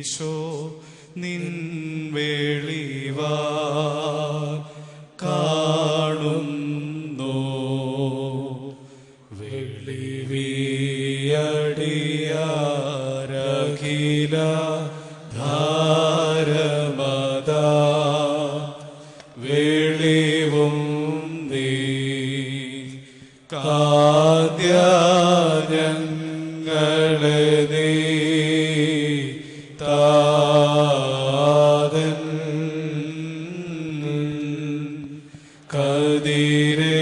ഈശോ നിൻ വെളിവാ കാണുന്നു. വെളിവിയടിയാരഖില ധാരമതാ വെളിവും നീ കാദ്യങ്ങളെ നീ താതൻ കതിരേ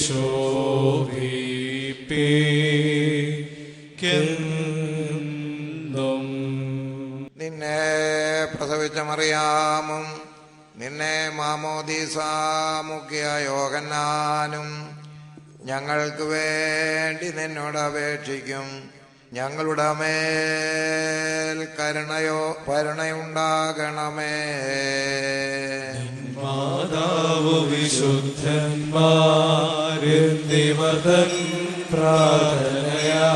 ശോഭിപ്പിക്കെന്നും. നിന്നെ പ്രസവിച്ച മറിയാമും നിന്നെ മാമോദീസാ മുഖ്യ യോഹന്നാനും ഞങ്ങൾക്ക് വേണ്ടി നിന്നോട് അപേക്ഷിക്കും. ഞങ്ങളുടെ മേൽ കരുണയുണ്ടാകണമേ. മാതാവ് വിശുദ്ധന്മാരെന്നിവതൻ പ്രാർത്ഥനയാ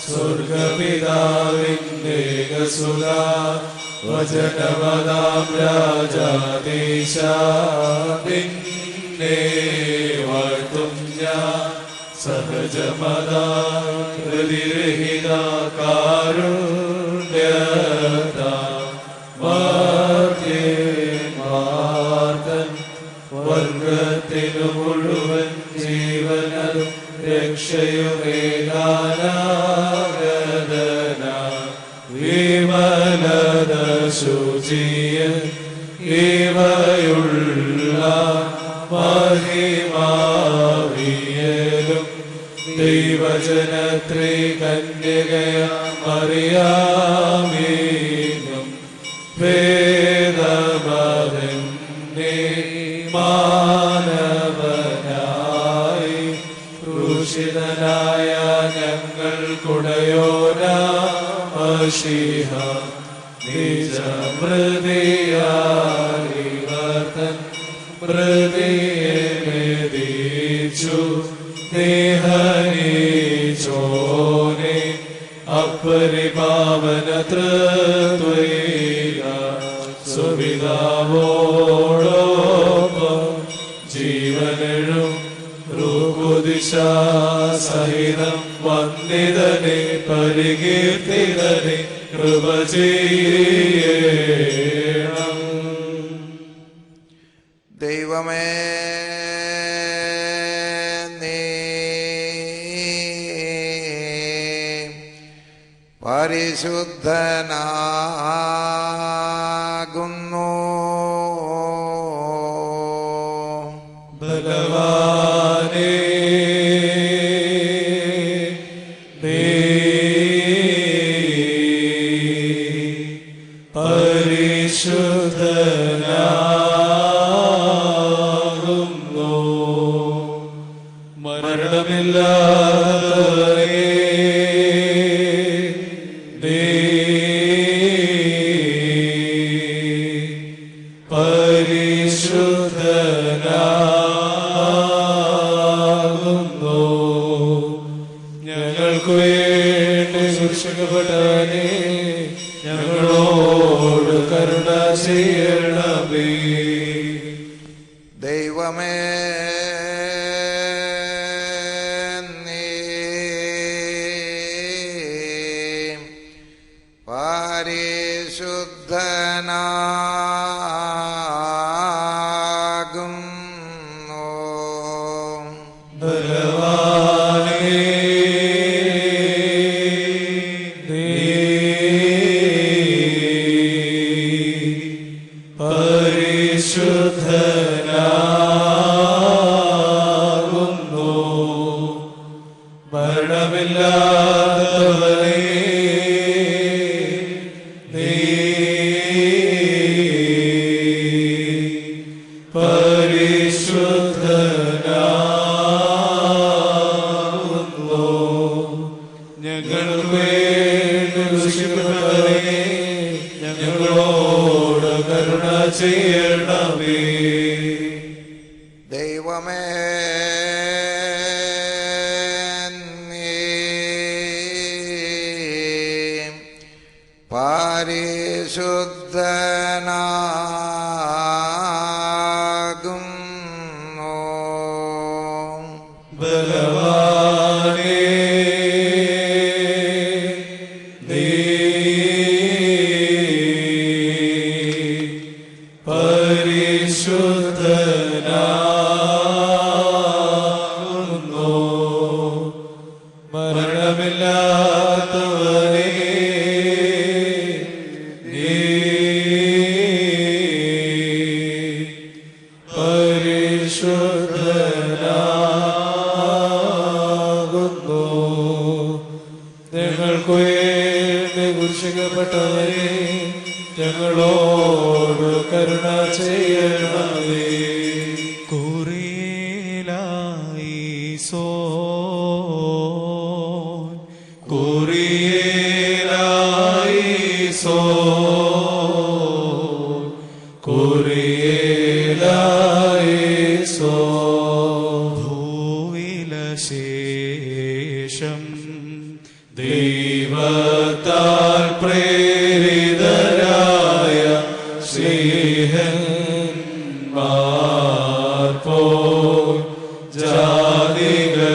സ്വർഗപിതാവിന്റെ സുത വചനവതാം രാജാദേശ നിന്നെ വാഴ്ത്തും ഞാൻ സഹജമതാ പ്രതിരഹിത കാരുണ്യതാ വാർത്തൻ വർഗത്തിനു മുഴുവൻ ജീവനും രക്ഷയുമേകാനാഗതന വിമലത ശുചിയ ഇവയുള്ള മഹിമാവിയലും ദൈവജനത്രീ കന്യകയ മറിയാമീനും വേദമതന്നെ മാനവനായി ക്രൂശിതനായ ഞങ്ങൾക്കുടയോനാശിഹ നിജമൃതിയാരിവർത്തൻ മൃതിയെ മെതിച്ചു ദേഹനീചോനെ അപരിപാവന തൃത്വൈക സുവിതാവോടൊപ്പം ജീവനും റുകുദിശ സഹിതം വന്ദിതനെ പരികീർത്തിതനെ കൃപ ചെയ്യണം. ദൈവമേ പരിശുദ്ധനാകുന്നു. ബലവാനേ പരിശുദ്ധനാകുന്നു. മരണമില്ലാത്തവനേ പരിശുദ്ധനാകുന്നു. ഞങ്ങൾക്ക് വേണ്ടി സൂക്ഷിക്കപ്പെട്ടവനെ ഞങ്ങളോട് കരുണ ചെയ്യണമേ. ദൈവമേ പരിശുദ്ധനാകുന്നു. ബലവാനേ പരിശുദ്ധനാകുന്നു. മരണമില്ലാത്തവനേ പരിശുദ്ധനാകുന്നു. ഞങ്ങൾക്ക് വേണ്ടി സൂക്ഷിക്കപ്പെട്ടവനേ ഞങ്ങളോട് കരുണ ചെയ്യണമേ. ദൈവമേ നീ പരിശുദ്ധനാകുന്നു. ബലവാനേ നീ പരിശുദ്ധനാകുന്നു. മരണമില്ലാത്തവനേ നീ പരിശുദ്ധനാകുന്നു. ഞങ്ങൾക്ക് വേണ്ടി കുരിശിക്കപ്പെട്ടവരെ ഞങ്ങളോട് കരുണ ചെയ്യണമേ. കുറിയേലായിസോൻ കുറിയേലായിസോൻ കുറിയേലായിസോൻ. ഭൂവിലശേഷം ദൈവത്താൽ പ്രേരിതരായ ശ്ലീഹന്മാർ പോൽ ജാതികളിടയിൽ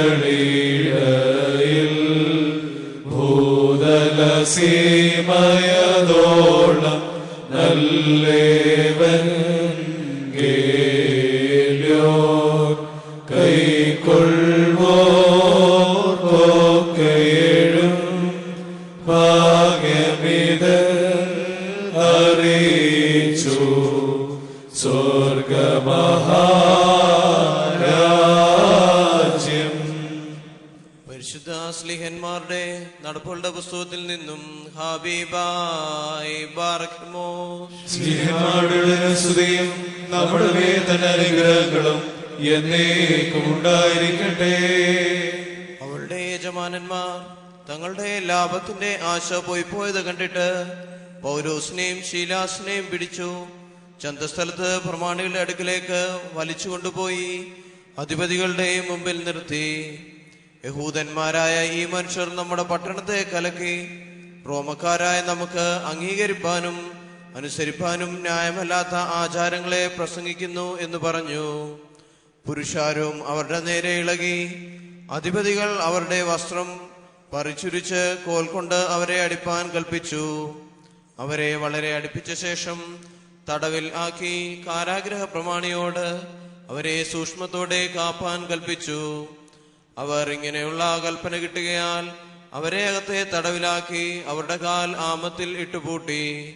ഭൂതലസീമയതോളം നല്ലേവൻ ഗേല്യോ കൈക്കൊള്ളുവോർക്കൊക്കെയും ഭാഗ്യമിത് അറിയിച്ചു സ്വർഗമഹാരാജ്യം. പരിശുദ്ധ സ്ലീഹന്മാരുടെ നടപ്പുകളുടെ പുസ്തകത്തിൽ നിന്നും ഹബീബായി ബാറഖ്മോ. സ്നേഹമാരുടെ സ്തുതിയും നമ്മുടെ വേദന അനുഗ്രഹങ്ങളും എന്നേക്കും ഉണ്ടായിരിക്കട്ടെ. അവളുടെ യജമാനന്മാർ തങ്ങളുടെ ലാഭത്തിന്റെ ആശ പോയത് കണ്ടിട്ട് പൗലോസിനെയും ശീലാസിനെയും പിടിച്ചു ചന്തസ്ഥലത്ത് പ്രമാണികളുടെ അടുക്കിലേക്ക് വലിച്ചു കൊണ്ടുപോയി അധിപതികളുടെ മുമ്പിൽ നിർത്തി. യഹൂദന്മാരായ ഈ മനുഷ്യർ നമ്മുടെ പട്ടണത്തെ കലക്കി റോമക്കാരായ നമുക്ക് അംഗീകരിപ്പാനും അനുസരിപ്പാനും ന്യായമല്ലാത്ത ആചാരങ്ങളെ പ്രസംഗിക്കുന്നു എന്ന് പറഞ്ഞു. പുരുഷാരും അവരുടെ നേരെ ഇളകി. അധിപതികൾ അവരുടെ വസ്ത്രം പറിച്ചുരിച്ച് കോൽ കൊണ്ട് അവരെ അടിപ്പാൻ കൽപ്പിച്ചു. അവരെ വളരെ അടുപ്പിച്ച ശേഷം തടവിൽ ആക്കി കാരാഗ്രഹ പ്രമാണിയോട് അവരെ സൂക്ഷ്മത്തോടെ കാപ്പാൻ കൽപ്പിച്ചു. അവർ ഇങ്ങനെയുള്ള കൽപ്പന കിട്ടുകയാൽ അവരെ അകത്തെ തടവിലാക്കി അവരുടെ കാൽ ആമത്തിൽ ഇട്ടുപൂട്ടി.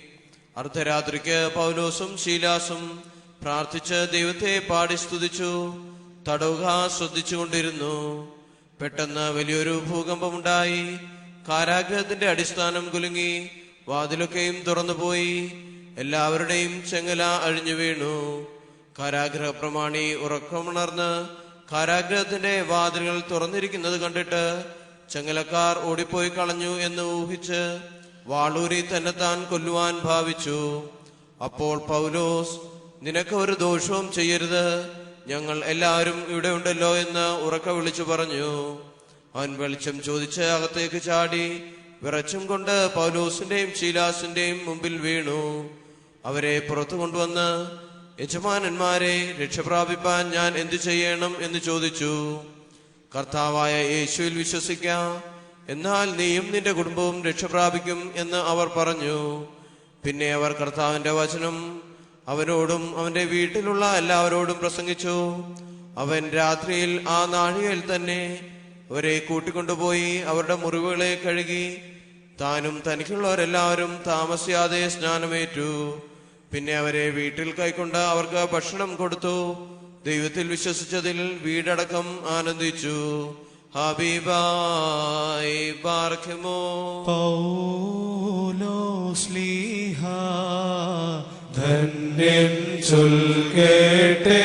അർദ്ധരാത്രിക്ക് പൗലോസും ശീലാസും പ്രാർത്ഥിച്ച് ദൈവത്തെ പാടി സ്തുതിച്ചു. തടവുകാർ ശ്രദ്ധിച്ചുകൊണ്ടിരുന്നു. പെട്ടെന്ന് വലിയൊരു ഭൂകമ്പമുണ്ടായി. കാരാഗ്രഹത്തിന്റെ അടിസ്ഥാനം കുലുങ്ങി. വാതിലൊക്കെയും തുറന്നുപോയി. എല്ലാവരുടെയും ചെങ്ങല അഴിഞ്ഞു വീണു. കാരാഗ്രഹ പ്രമാണി ഉറക്കമുണർന്ന് കാരാഗ്രഹത്തിന്റെ വാതിലുകൾ തുറന്നിരിക്കുന്നത് കണ്ടിട്ട് ചെങ്ങലക്കാർ ഓടിപ്പോയി കളഞ്ഞു എന്ന് ഊഹിച്ച് വാളൂരി തന്നെത്താൻ കൊല്ലുവാൻ ഭാവിച്ചു. അപ്പോൾ പൗലോസ്, നിനക്ക് ഒരു ദോഷവും ചെയ്യരുത്, ഞങ്ങൾ എല്ലാവരും ഇവിടെ ഉണ്ടല്ലോ എന്ന് ഉറക്കെ വിളിച്ചു പറഞ്ഞു. അവൻ വെളിച്ചം ചോദിച്ച് അകത്തേക്ക് ചാടി വിറച്ചും കൊണ്ട് പൗലോസിന്റെയും ശീലാസിന്റെയും മുമ്പിൽ വീണു. അവരെ പുറത്തു കൊണ്ടുവന്ന്, യജമാനന്മാരെ, രക്ഷപ്രാപിപ്പാൻ ഞാൻ എന്തു ചെയ്യണം എന്ന് ചോദിച്ചു. കർത്താവായ യേശുവിൽ വിശ്വസിക്കാം, എന്നാൽ നീയും നിന്റെ കുടുംബവും രക്ഷപ്രാപിക്കും എന്ന് അവർ പറഞ്ഞു. പിന്നെ അവർ കർത്താവിന്റെ വചനം അവനോടും അവന്റെ വീട്ടിലുള്ള എല്ലാവരോടും പ്രസംഗിച്ചു. അവൻ രാത്രിയിൽ ആ നാഴികയിൽ തന്നെ അവരെ കൂട്ടിക്കൊണ്ടുപോയി അവരുടെ മുറിവുകളെ കഴുകി താനും തനിക്കുള്ളവരെല്ലാവരും താമസിയാതെ സ്നാനമേറ്റു. പിന്നെ അവരെ വീട്ടിൽ കൈക്കൊണ്ട് അവർക്ക് ഭക്ഷണം കൊടുത്തു. ദൈവത്തിൽ വിശ്വസിച്ചതിൽ വീടടക്കം ആനന്ദിച്ചു. ഹബീബായി ബാർഖമോ. പൗലോസ്ലീഹ ധന്യൻ ചൊൽക്കേട്ടേ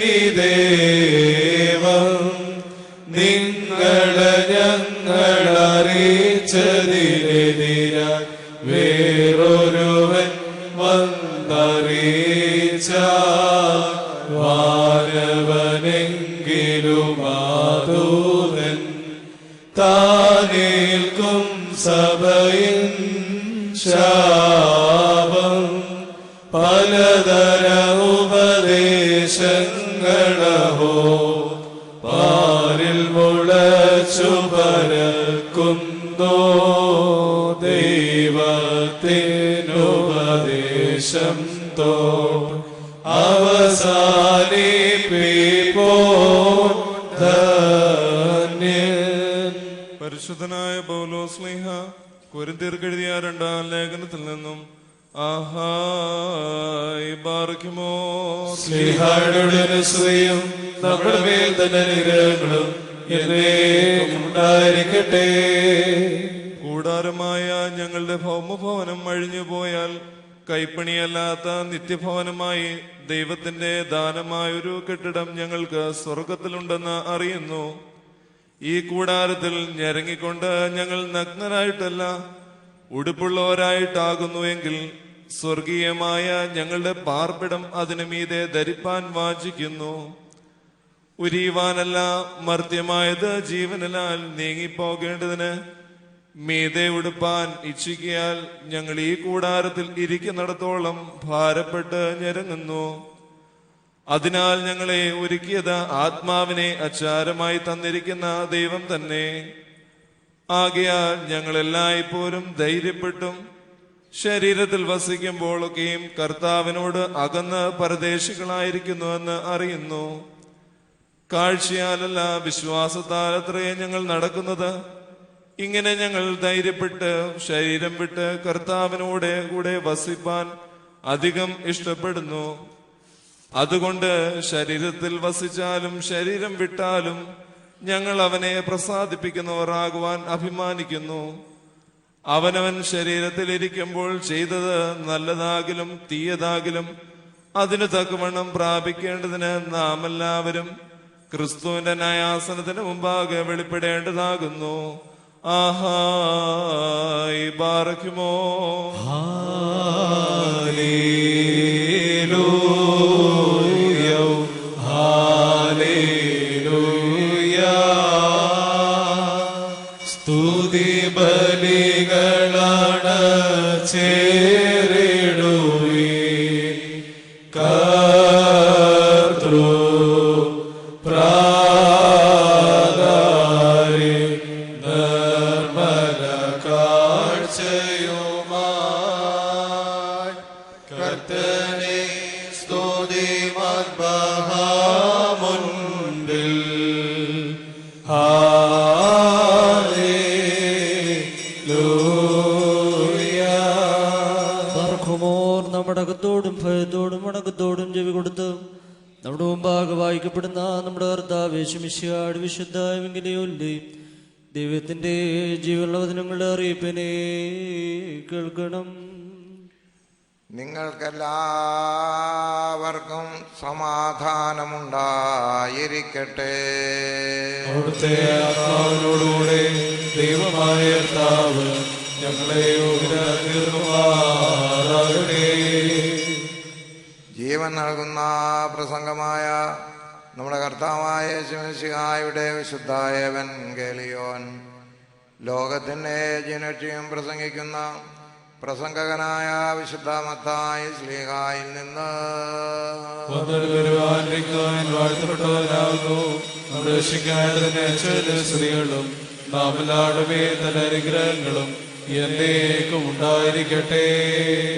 നിദേവം നിങ്ങളെ ഞങ്ങളറിയിച്ചതിനെതിരായി വേറൊരുവൻ വന്നറിയിച്ച വാനവനെങ്കിലും ആദൂതൻ താനേൽക്കും സഭയിൽ ശാപം പലതര ഉപദേശങ്ങളഹോ പാരിൽ മുളച്ചു പരക്കുന്നോ ദൈവത്തിനുപദേശം തോട്ട് അവസാനിപ്പിപ്പോ ധന്യൻ. പരിശുദ്ധനായ പൗലോസ് ശ്ലീഹ കൊരിന്ത്യർക്ക് എഴുതിയ 2-ാം ലേഖനത്തിൽ നിന്നും ആഹായ് ബാറക്കുമോ ശ്ലീഹായുടെ സ്തുതിയും നമ്മുടെ മേൽ തന്നെ അനുഗ്രഹങ്ങളും എന്നേക്കും ഉണ്ടായിരിക്കട്ടെ. കൂടാരമായ ഞങ്ങളുടെ ഭൗമഭവനം അഴിഞ്ഞു പോയാൽ കൈപ്പണിയല്ലാത്ത നിത്യഭവനമായി ദൈവത്തിന്റെ ദാനമായൊരു കെട്ടിടം ഞങ്ങൾക്ക് സ്വർഗത്തിലുണ്ടെന്ന് അറിയുന്നു. ഈ കൂടാരത്തിൽ ഞെരങ്ങിക്കൊണ്ട് ഞങ്ങൾ നഗ്നരായിട്ടല്ല ഉടുപ്പുള്ളവരായിട്ടാകുന്നുവെങ്കിൽ സ്വർഗീയമായ ഞങ്ങളുടെ പാർപ്പിടം അതിനു മീതെ ധരിപ്പാൻ വാഞ്ചിക്കുന്നു. ഉരിയുവാനല്ല, മർത്യമായത് ജീവനാൽ നീങ്ങിപ്പോകേണ്ടതിന് മീതെ ഉടുപ്പാൻ ഇച്ഛിക്കയാൽ ഞങ്ങൾ ഈ കൂടാരത്തിൽ ഇരിക്കുന്നിടത്തോളം ഭാരപ്പെട്ട് ഞെരങ്ങുന്നു. അതിനാൽ ഞങ്ങളെ ഒരുക്കിയത് ആത്മാവിനെ അച്ചാരമായി തന്നിരിക്കുന്ന ദൈവം തന്നെ. ആകയാൽ ഞങ്ങൾ എല്ലായ്പ്പോഴും ധൈര്യപ്പെട്ടും ശരീരത്തിൽ വസിക്കുമ്പോഴൊക്കെയും കർത്താവിനോട് അകന്ന് പരദേശികളായിരിക്കുന്നുവെന്ന് അറിയുന്നു. കാഴ്ചയാലല്ല, വിശ്വാസത്താലത്രേ ഞങ്ങൾ നടക്കുന്നത്. ഇങ്ങനെ ഞങ്ങൾ ധൈര്യപ്പെട്ട് ശരീരം വിട്ട് കർത്താവിനോട് കൂടെ വസിപ്പാൻ അധികം ഇഷ്ടപ്പെടുന്നു. അതുകൊണ്ട് ശരീരത്തിൽ വസിച്ചാലും ശരീരം വിട്ടാലും ഞങ്ങൾ അവനെ പ്രസാദിപ്പിക്കുന്നവരാകുവാൻ അഭിമാനിക്കുന്നു. അവനവൻ ശരീരത്തിൽ ഇരിക്കുമ്പോൾ ചെയ്തത് നല്ലതാകിലും തീയതാകിലും അതിനു തക്കവണ്ണം പ്രാപിക്കേണ്ടതിന് നാം എല്ലാവരും ക്രിസ്തുവിന്റെ ന്യായാസനത്തിന് മുമ്പാകെ വെളിപ്പെടേണ്ടതാകുന്നു. ആഹായ് ബാറക്കുമോ ഹല്ലേലൂയ ഹല്ലേലൂയ. സ്തുതി ബലികളാണ് ചേരിടുവീൻ കർത്തൃ പ്രാകാരി നിർമ്മല കാഴ്ചയുമായി കർത്തനെ സ്തുതിമാൻ ബഹാമുൻപിൽ. ഹല്ലേലൂയ. ബർഖുമോർ നമ്മുടെ അകത്തോടും ഭയത്തോടും വണക്കത്തോടും ചെവി കൊടുത്ത് നമ്മുടെ മുമ്പാകെ വായിക്കപ്പെടുന്ന നമ്മുടെ കർത്താവ് യേശുമിശിഹായുടെ വിശുദ്ധ എവങ്കേലിയോനിലെ ദൈവത്തിന്റെ ജീവനുള്ള വചനങ്ങളുടെ അറിയിപ്പിനെ കേൾക്കണം. നിങ്ങൾക്കെല്ലാവർക്കും സമാധാനമുണ്ടായിരിക്കട്ടെ. അവിടുത്തെ ആത്മാവിനോടുകൂടെ ദൈവമായ കർത്താവ് ഞങ്ങളെ യോഗ്യരാക്കുമാറാകട്ടെ. ജീവൻ നൽകുന്ന പ്രസംഗമായ നമ്മുടെ കർത്താവായ യേശുമിശിഹായുടെ വിശുദ്ധ എവങ്കേലിയോൻ ലോകത്തിന്റെ ജനക്ഷ്യം പ്രസംഗിക്കുന്ന പ്രസംഗകനായ വിശുദ്ധ മത്തായി ശ്ലീഹായിൽ നിന്ന്. വാഴ്ത്തപ്പെട്ടവനാകുന്നു നമ്മുടെ രക്ഷിക്കാരനെ സ്ത്രീകളും നാം എല്ലാവരുടെ തന്നെ അനുഗ്രഹങ്ങളും എന്നേക്കും ഉണ്ടായിരിക്കട്ടെ.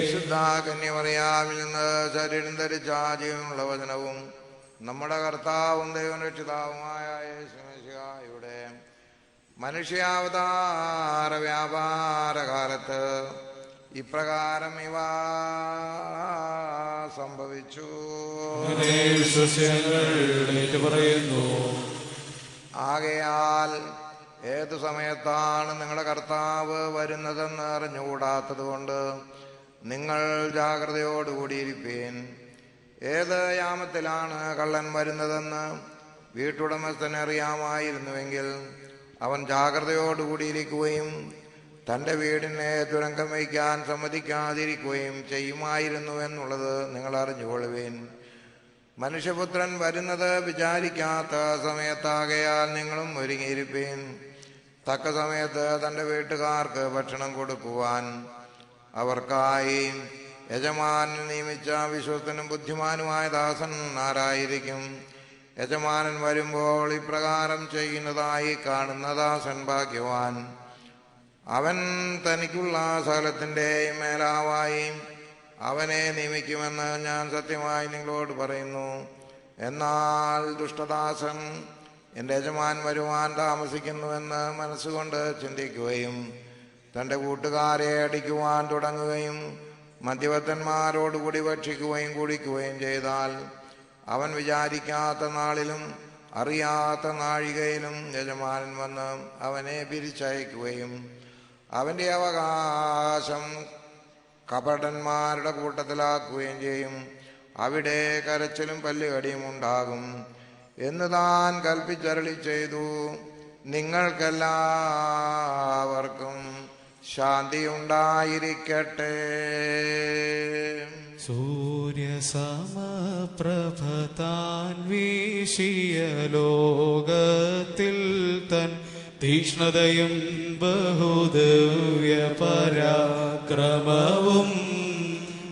വിശുദ്ധ കന്യമറിയാമിൽ നിന്ന് ശരീരം ധരിച്ച ജീവനുള്ള വചനവും നമ്മുടെ കർത്താവും ദൈവരക്ഷിതാവുമായ യേശുമിശിഹായുടെ മനുഷ്യാവതാര വ്യാപാരകാലത്ത് ഇപ്രകാരം ഇവ സംഭവിച്ചു. പറയുന്നു. ആകയാൽ ഏതു സമയത്താണ് നിങ്ങളുടെ കർത്താവ് വരുന്നതെന്ന് അറിഞ്ഞുകൂടാത്തത് കൊണ്ട് നിങ്ങൾ ജാഗ്രതയോടുകൂടിയിരിപ്പീൻ. ഏത് യാമത്തിലാണ് കള്ളൻ വരുന്നതെന്ന് വീട്ടുടമസ്ഥന് അറിയാമായിരുന്നുവെങ്കിൽ അവൻ ജാഗ്രതയോടുകൂടിയിരിക്കുകയും തൻ്റെ വീടിനെ തുരങ്കം വയ്ക്കാൻ സമ്മതിക്കാതിരിക്കുകയും ചെയ്യുമായിരുന്നു എന്നുള്ളത് നിങ്ങൾ അറിഞ്ഞുകൊള്ളുവീൻ. മനുഷ്യപുത്രൻ വരുന്നത് വിചാരിക്കാത്ത സമയത്താകയാൽ നിങ്ങളും ഒരുങ്ങിയിരിപ്പീൻ. തക്ക സമയത്ത് തൻ്റെ വീട്ടുകാർക്ക് ഭക്ഷണം കൊടുക്കുവാൻ അവർക്കായി യജമാനൻ നിയമിച്ച വിശ്വസ്തനും ബുദ്ധിമാനുമായ ദാസൻ ആരായിരിക്കും? യജമാനൻ വരുമ്പോൾ ഇപ്രകാരം ചെയ്യുന്നതായി കാണുന്ന ദാസൻ ഭാഗ്യവാൻ. അവൻ തനിക്കുള്ള സകലത്തിൻ്റെയും മേലാവായി അവനെ നിയമിക്കുമെന്ന് ഞാൻ സത്യമായി നിങ്ങളോട് പറയുന്നു. എന്നാൽ ദുഷ്ടദാസൻ എൻ്റെ യജമാൻ വരുവാൻ താമസിക്കുന്നുവെന്ന് മനസ്സുകൊണ്ട് ചിന്തിക്കുകയും തൻ്റെ കൂട്ടുകാരെ അടിക്കുവാൻ തുടങ്ങുകയും മദ്യപത്തന്മാരോടുകൂടി ഭക്ഷിക്കുകയും കുടിക്കുകയും ചെയ്താൽ അവൻ വിചാരിക്കാത്ത നാളിലും അറിയാത്ത നാഴികയിലും യജമാനൻ വന്ന് അവനെ പിരിച്ചയക്കുകയും അവൻ്റെ അവകാശം കപടന്മാരുടെ കൂട്ടത്തിലാക്കുകയും ചെയ്യും. അവിടെ കരച്ചിലും പല്ലുകടിയും ഉണ്ടാകും എന്ന് താൻ കൽപ്പിച്ചരുളി ചെയ്തു. നിങ്ങൾക്കെല്ലാവർക്കും ശാന്തി ഉണ്ടായിരിക്കട്ടെ. സൂര്യസമപ്രഭ താൻ വീശിയ ലോകത്തിൽ തൻ തീക്ഷ്ണതയും ബഹുദിവ്യ പരാക്രമവും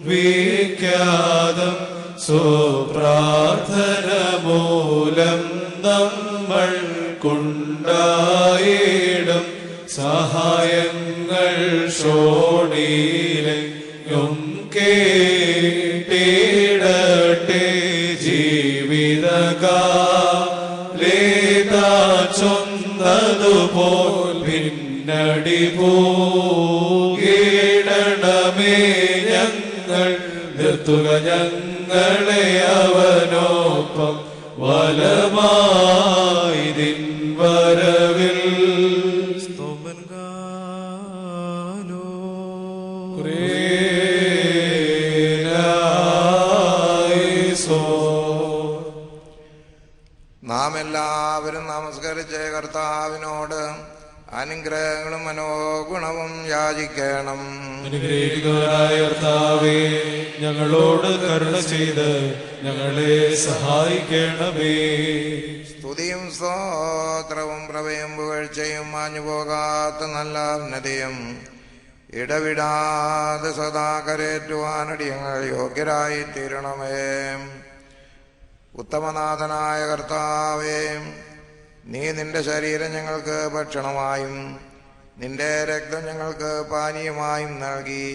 വിഖ്യാതം സ്വപ്രാർത്ഥന മൂലം നമ്മൾക്കുണ്ടായിടും സഹായങ്ങൾ ഷോണിയിലും കേട്ടിടട്ടെ. ജീവിതകാലേതാച്ചൊന്നതുപോൽ പിന്നടി പോകിടണമേ ഞങ്ങൾ. നിർത്തുക ഞങ്ങളെ അവനൊപ്പം വലമായി നിൻ വരവിൽ. നാം എല്ലാവരും നമസ്കരിച്ച് കർത്താവിനോട് അനുഗ്രഹങ്ങളും മനോഗുണവും യാചിക്കണം. അനുഗ്രഹിക്കുന്നവനായ കർത്താവേ, ഞങ്ങളോട് കരുണ ചെയ്ത് ഞങ്ങളെ സഹായിക്കണമേ. സ്തുതിയും സ്തോത്രവും പ്രഭയും പുകഴ്ചയും മാഞ്ഞുപോകാത്ത നല്ല ഉന്നതിയും ഇടവിടാതെ സദാ കരേറ്റുവാനടിയങ്ങൾ യോഗ്യരായി തീരണമേ. ഉത്തമനാഥനായ കർത്താവേ, നീ നിന്റെ ശരീരം ഞങ്ങൾക്ക് ഭക്ഷണമായും നിന്റെ രക്തം ഞങ്ങൾക്ക് പാനീയമായും നൽകി.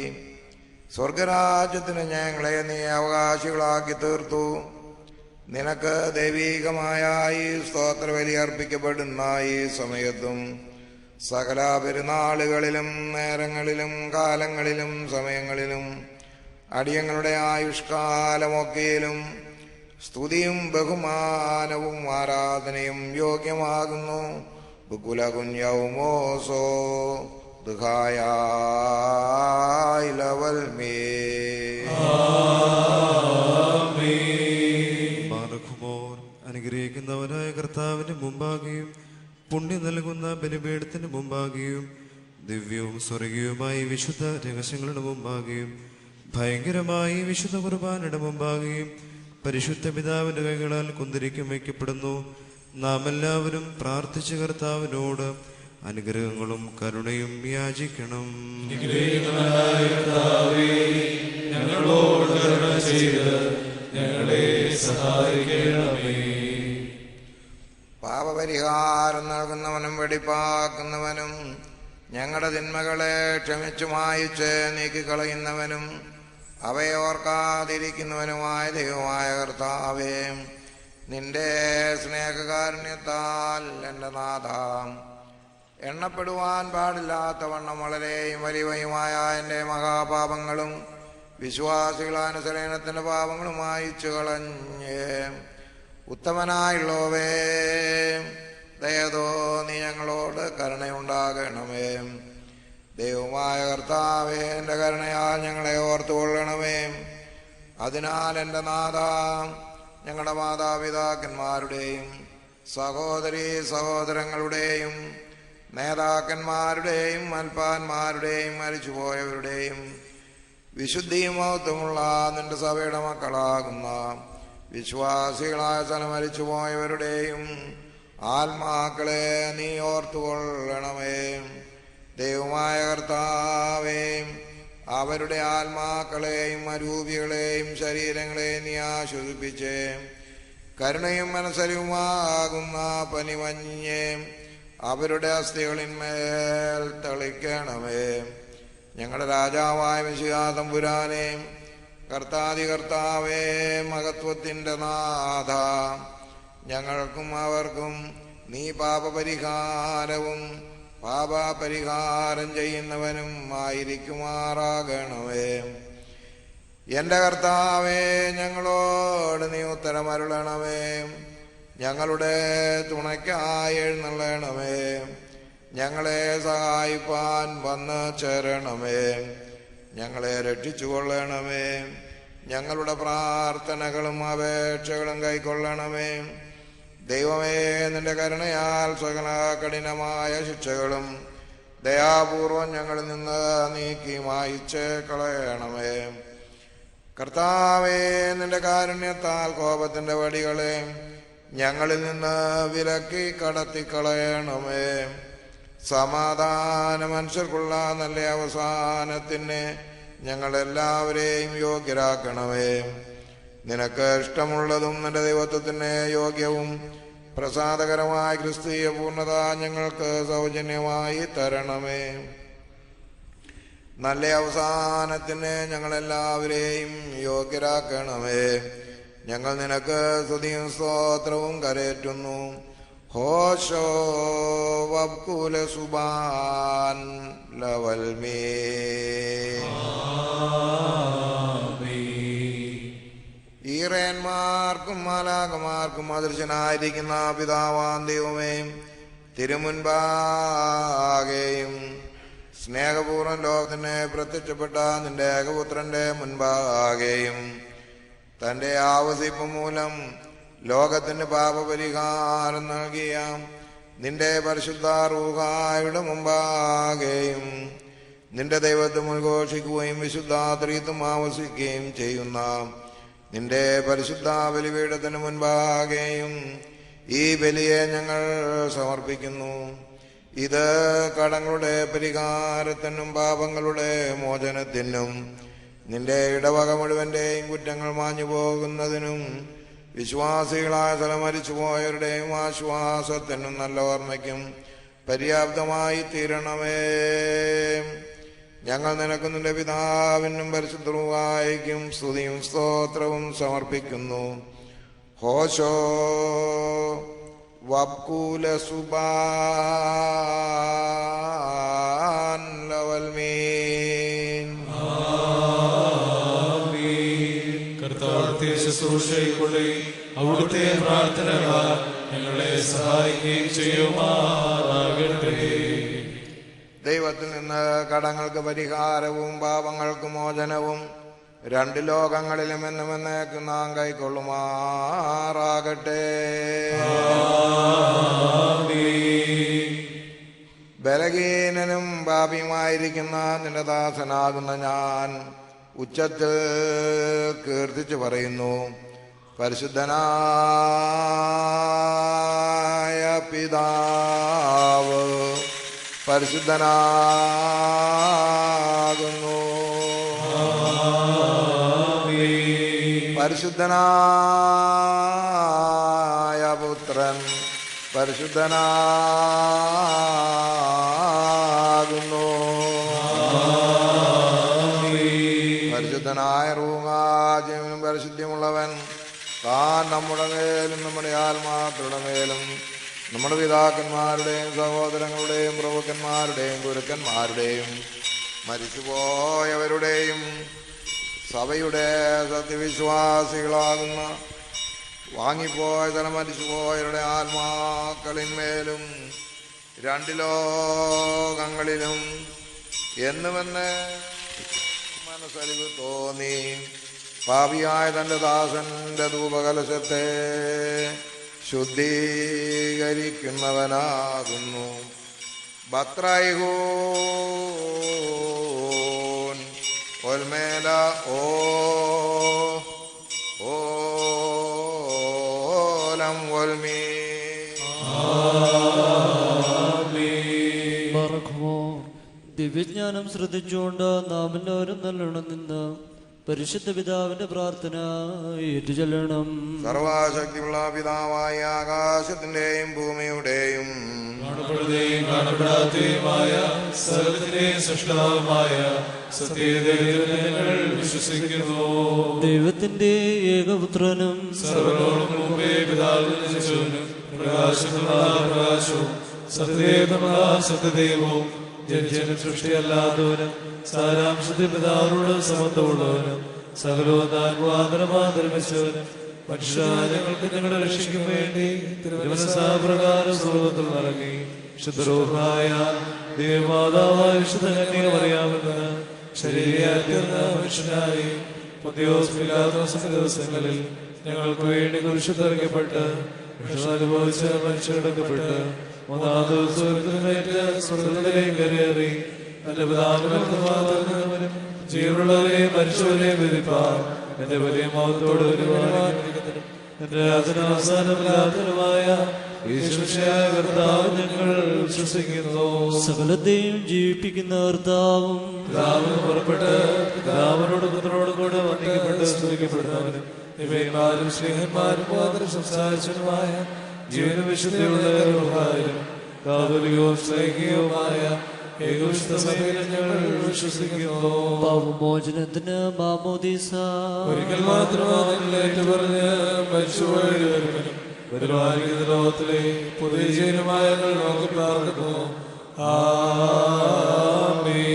സ്വർഗരാജ്യത്തിന് ഞങ്ങളെ നീ അവകാശികളാക്കി തീർത്തു. നിനക്ക് ദൈവീകമായ ഈ സ്തോത്രബലി അർപ്പിക്കപ്പെടുന്ന ഈ സമയത്തും സകല പെരുന്നാളുകളിലും നേരങ്ങളിലും കാലങ്ങളിലും സമയങ്ങളിലും അടിയങ്ങളുടെ ആയുഷ്കാലമൊക്കെയിലും സ്തുതിയും ബഹുമാനവും ആരാധനയും യോഗ്യമാകുന്നു. ബുക്കുലകുഞ്ഞൗമോസോ ദുഃഖായാലവൽമേ. അനുഗ്രഹിക്കുന്നവനായ കർത്താവിന്റെ മുമ്പാകെയും പുണ്യം നൽകുന്ന ബലിപീഠത്തിന് മുമ്പാകെയും ദിവ്യവും സ്വർഗീയവുമായി വിശുദ്ധ രഹസ്യങ്ങളുടെ മുമ്പാകെയും ഭയങ്കരമായി വിശുദ്ധ കുർബാനയുടെ മുമ്പാകെയും പരിശുദ്ധ പിതാവിന്റെ കൈകളാൽ കുന്തിരിക്കും വയ്ക്കപ്പെടുന്നു. നാം എല്ലാവരും പ്രാർത്ഥിച്ച കർത്താവിനോട് അനുഗ്രഹങ്ങളും കരുണയും യാചിക്കണം. ഞങ്ങളോട് കരുണ ചെയ്ത് ഞങ്ങളെ സഹായിക്കണമേ. പാപപരിഹാരം നൽകുന്നവനും വെടിപ്പാക്കുന്നവനും ഞങ്ങളുടെ തിന്മകളെ ക്ഷമിച്ചു മായിച്ച് നീക്കിക്കളയുന്നവനും അവയെ ഓർക്കാതിരിക്കുന്നവനുമായ ദൈവമായ കർത്താവേ, നിന്റെ സ്നേഹകാരുണ്യത്താൽ എൻ്റെ നാഥ, എണ്ണപ്പെടുവാൻ പാടില്ലാത്തവണ്ണം വളരെയും വലിയവയുമായ എൻ്റെ മഹാപാപങ്ങളും വിശ്വാസികളാനുസരണത്തിൻ്റെ പാപങ്ങളും മായിച്ചു കളഞ്ഞ് ഉത്തമനായുള്ളവേ, ദയതോ നീ ഞങ്ങളോട് കരുണയുണ്ടാകണമേ. ദൈവമായ കർത്താവേ, എൻ്റെ കരുണയാൽ ഞങ്ങളെ ഓർത്തുകൊള്ളണമേ. അതിനാൽ എൻ്റെ നാഥ, ഞങ്ങളുടെ മാതാപിതാക്കന്മാരുടെയും സഹോദരീ സഹോദരങ്ങളുടെയും നേതാക്കന്മാരുടെയും അൽപ്പാന്മാരുടെയും മരിച്ചുപോയവരുടെയും വിശുദ്ധിയും മഹത്വമുള്ള നിന്റെ സഭയുടെ മക്കളാകുന്ന വിശ്വാസികളായ സ്ഥലം മരിച്ചുപോയവരുടെയും ആത്മാക്കളെ നീ ഓർത്തുകൊള്ളണമേ. ദൈവമായ കർത്താവേ, അവരുടെ ആത്മാക്കളെയും അരൂപികളെയും ശരീരങ്ങളെയും നീ ആശ്വസിപ്പിച്ച് കരുണയും മനസ്സരിവുമാകുന്ന പനിമഞ്ഞ് അവരുടെ അസ്ഥികളിന്മേൽ തളിക്കണമേ. ഞങ്ങളുടെ രാജാവായ മിശിഹാ തമ്പുരാനെ, കർത്താവേ, മഹത്വത്തിൻ്റെ നാഥ, ഞങ്ങൾക്കും അവർക്കും നീ പാപപരിഹാരവും പാപപരിഹാരം ചെയ്യുന്നവനും ആയിരിക്കുമാറാകണമേ. എൻ്റെ കർത്താവേ, ഞങ്ങളോട് നീ ഉത്തരമരുളണമേ. ഞങ്ങളുടെ തുണയ്ക്കായി എഴുന്നള്ളണമേ. ഞങ്ങളെ സഹായിപ്പാൻ വന്ന് ചേരണമേ. ഞങ്ങളെ രക്ഷിച്ചുകൊള്ളണമേ. ഞങ്ങളുടെ പ്രാർത്ഥനകളും അപേക്ഷകളും കൈക്കൊള്ളണമേ. ദൈവമേ, നിന്റെ കരുണയാൽ സകല കഠിനമായ ശിക്ഷകളും ദയാപൂർവം ഞങ്ങളിൽ നിന്ന് നീക്കി മായിച്ച് കളയണമേ. കർത്താവേ, നിന്റെ കാരുണ്യത്താൽ കോപത്തിന്റെ വടികളെ ഞങ്ങളിൽ നിന്ന് വിലക്കി കടത്തിക്കളയണമേ. സമാധാന മനുഷ്യർക്കുള്ള നല്ല അവസാനത്തിന് ഞങ്ങളെല്ലാവരെയും യോഗ്യരാക്കണമേ. നിനക്ക് ഇഷ്ടമുള്ളതും നിന്റെ ദൈവത്വത്തിന് യോഗ്യവും പ്രസാദകരമായ ക്രിസ്തീയ പൂർണ്ണത ഞങ്ങൾക്ക് സൗജന്യമായി തരണമേ. നല്ല അവസാനത്തിന് ഞങ്ങളെല്ലാവരെയും യോഗ്യരാക്കണമേ. ഞങ്ങൾ നിനക്ക് സ്തുതിയും സ്തോത്രവും കരേറ്റുന്നു. ഹോശോ വബ്കുല സുബാൻ ലവൽമേ. ഈറേന്മാർക്കും മാലാകമാർക്കും അദൃശ്യനായിരിക്കുന്ന പിതാവാം ദൈവമേ, തിരുമുൻപാകെയും സ്നേഹപൂർവ്വം ലോകത്തിന് പ്രത്യക്ഷപ്പെട്ട നിന്റെ ഏകപുത്രന്റെ മുൻപാകെയും തന്റെ ആവസിപ്പ് മൂലം ലോകത്തിന് പാപപരിഹാരം നൽകിയ നിന്റെ പരിശുദ്ധ റൂഹായുടെ മുമ്പാകെയും നിന്റെ ദൈവത്വം ഉദ്ഘോഷിക്കുകയും വിശുദ്ധ ത്രിത്വം ആവസിക്കുകയും ചെയ്യുന്ന നിന്റെ പരിശുദ്ധ ബലിപീഠത്തിന് മുൻപാകെയും ഈ ബലിയെ ഞങ്ങൾ സമർപ്പിക്കുന്നു. ഇത് കടങ്ങളുടെ പരിഹാരത്തിനും പാപങ്ങളുടെ മോചനത്തിനും നിന്റെ ഇടവക മുഴുവന്റെയും കുറ്റങ്ങൾ മാഞ്ഞു പോകുന്നതിനും വിശ്വാസികളായ സ്ഥലം മരിച്ചുപോയവരുടെയും ആശ്വാസത്തിനും നല്ല ഓർമ്മയ്ക്കും പര്യാപ്തമായി തീരണമേ. ഞങ്ങൾ നിനക്ക് നിന്റെ പിതാവിനും പരിശുദ്ധ റൂഹായിക്കും സ്തുതിയും സ്തോത്രവും സമർപ്പിക്കുന്നു. ഹോശോ വബ്കുല സുബാൻ ലവൽമീൻ. കർത്താവിന്റെ ശുശ്രൂഷയിലൂടെ അവിടുത്തെ പ്രാർത്ഥനകളാൽ ഞങ്ങളെ സഹായിക്കുകയും ചെയ്യുമാറാകട്ടെ. ദൈവത്തിൽ നിന്ന് കടങ്ങൾക്ക് പരിഹാരവും പാപങ്ങൾക്ക് മോചനവും രണ്ട് ലോകങ്ങളിലും എന്നും എന്നേക്കും നാം കൈക്കൊള്ളുമാറാകട്ടെ. ബലഹീനനും പാപിയുമായിരിക്കുന്ന നിന്റെ ദാസനാകുന്ന ഞാൻ ഉച്ചത്തിൽ കീർത്തിച്ചു പറയുന്നു. പരിശുദ്ധനായ പിതാവ് പരിശുദ്ധനാകുന്നു. പരിശുദ്ധനായ പുത്രൻ പരിശുദ്ധനാകുന്നു. പരിശുദ്ധനായ റൂഹാജീവനും പരിശുദ്ധിയുമുള്ളവൻ താൻ നമ്മുടെ മേലും നമ്മുടെ ആത്മാക്കളുടെ മേലും നമ്മുടെ പിതാക്കന്മാരുടെയും സഹോദരങ്ങളുടെയും പ്രഭുക്കന്മാരുടെയും ഗുരുക്കന്മാരുടെയും മരിച്ചുപോയവരുടെയും സഭയുടെ സത്യവിശ്വാസികളാകുന്ന വാങ്ങിപ്പോയ തലം മരിച്ചുപോയവരുടെ ആത്മാക്കളിന്മേലും രണ്ട് ലോകങ്ങളിലും എന്നുമെന്ന് മനസ്സലിവ് തോന്നി പാപിയായ തന്റെ ദാസന്റെ ധൂപകലശത്തെ ശുദ്ധീകരിക്കുന്നവനാകുന്നു. ബത്രൈഹൂൻ ഒൽമേല ഓലം ഒൽമീ. ബർഖുമോ ദിവ്യജ്ഞാനം ശ്രദ്ധിച്ചുകൊണ്ട് നാം എല്ലാവരും നല്ലോണം നിന്ന് പരിശുദ്ധ പിതാവിന്റെ പ്രാർത്ഥന ഏറ്റുചൊല്ലണം. സർവശക്തിയുള്ള പിതാവായ ആകാശത്തിന്റെയും ഭൂമിയുടെയും കാണപ്പെടുകയും കാണപ്പെടാത്തതുമായ സകലത്തിന്റെയും സൃഷ്ടാവുമായ സത്യദൈവത്തിൽ ഞങ്ങൾ വിശ്വസിക്കുന്നു. ദൈവത്തിന്റെ ഏകപുത്രനും സർവ്വലോകം മുമ്പേ പിതാവിൽ ജനിച്ചവനും പ്രകാശമുള്ള പ്രകാശവും സത്യദേവമുള്ള സത്യദൈവവും ജനിച്ചവനും സൃഷ്ടിയല്ലാത്തവനും സാരാംശത്തിൽ പിതാവിനോട് സമത്വമുള്ളവനും സകലവും താൻ മുഖാന്തരമാതരമിച്ചവനും മനുഷ്യരായ ഞങ്ങൾക്ക് ഞങ്ങളുടെ രക്ഷയ്ക്കും വേണ്ടി തിരുമനസാപ്രകാരം സ്വർഗ്ഗത്തിൽ ഇറങ്ങി ശുദ്ധരൂപമായ ദൈവമാതാവായ വിശുദ്ധ കന്യകമറിയാമെന്ന് ശരീരയായിരുന്ന മനുഷ്യനായി പൊന്തിയോസ് പിലാത്തോസിന്റെ ദിവസങ്ങളിൽ ഞങ്ങൾക്ക് വേണ്ടി കുരിശിലിറക്കപ്പെട്ട് വിഷമനുഭവിച്ച് മനുഷ്യരടക്കപ്പെട്ട് മൂന്നാം ദിവസം സ്വർഗ്ഗത്തിലേക്ക് കയറി എന്റെ പിതാവിനും ജീവനുള്ളവരെയും മരിച്ചവരെയും വിധിപ്പാൻ എന്റെ വലിയ മൗത്തോട് ഒരുപാടിരിക്കുന്നതിനും എന്റെ അതിനവസാനമില്ലാത്തതുമായ യേശുവിശിഹായ കർത്താവ് ഞങ്ങൾ വിശ്വസിക്കുന്നു. സകലത്തെയും ജീവിപ്പിക്കുന്ന കർത്താവും പിതാവിന് പുറപ്പെട്ട് പിതാവിനോട് പുത്രനോട് കൂടെ വന്ദിക്കപ്പെട്ട് സ്തുതിക്കപ്പെടുന്നവനും ഇവന്മാരും സ്നേഹന്മാരും മാത്രം സംസാരിച്ചതുമായ ജീവനും വിശുദ്ധിയുള്ള കാതോലികവും സ്നേഹികവുമായ ഏകവിശുദ്ധ സഭയിൽ ഞങ്ങൾ വിശ്വസിക്കുന്നു. പാപമോചനത്തിന് മാമോദീസ ഒരിക്കൽ മാത്രമാണ് ഏറ്റുപറഞ്ഞ് മരിച്ചുപോയവരും വരുവാനിക്കുന്ന ലോകത്തിലെ പുതിയ ജീവനുമായ നോക്കി പ്രാർത്ഥിക്കുന്നു. ആമേൻ.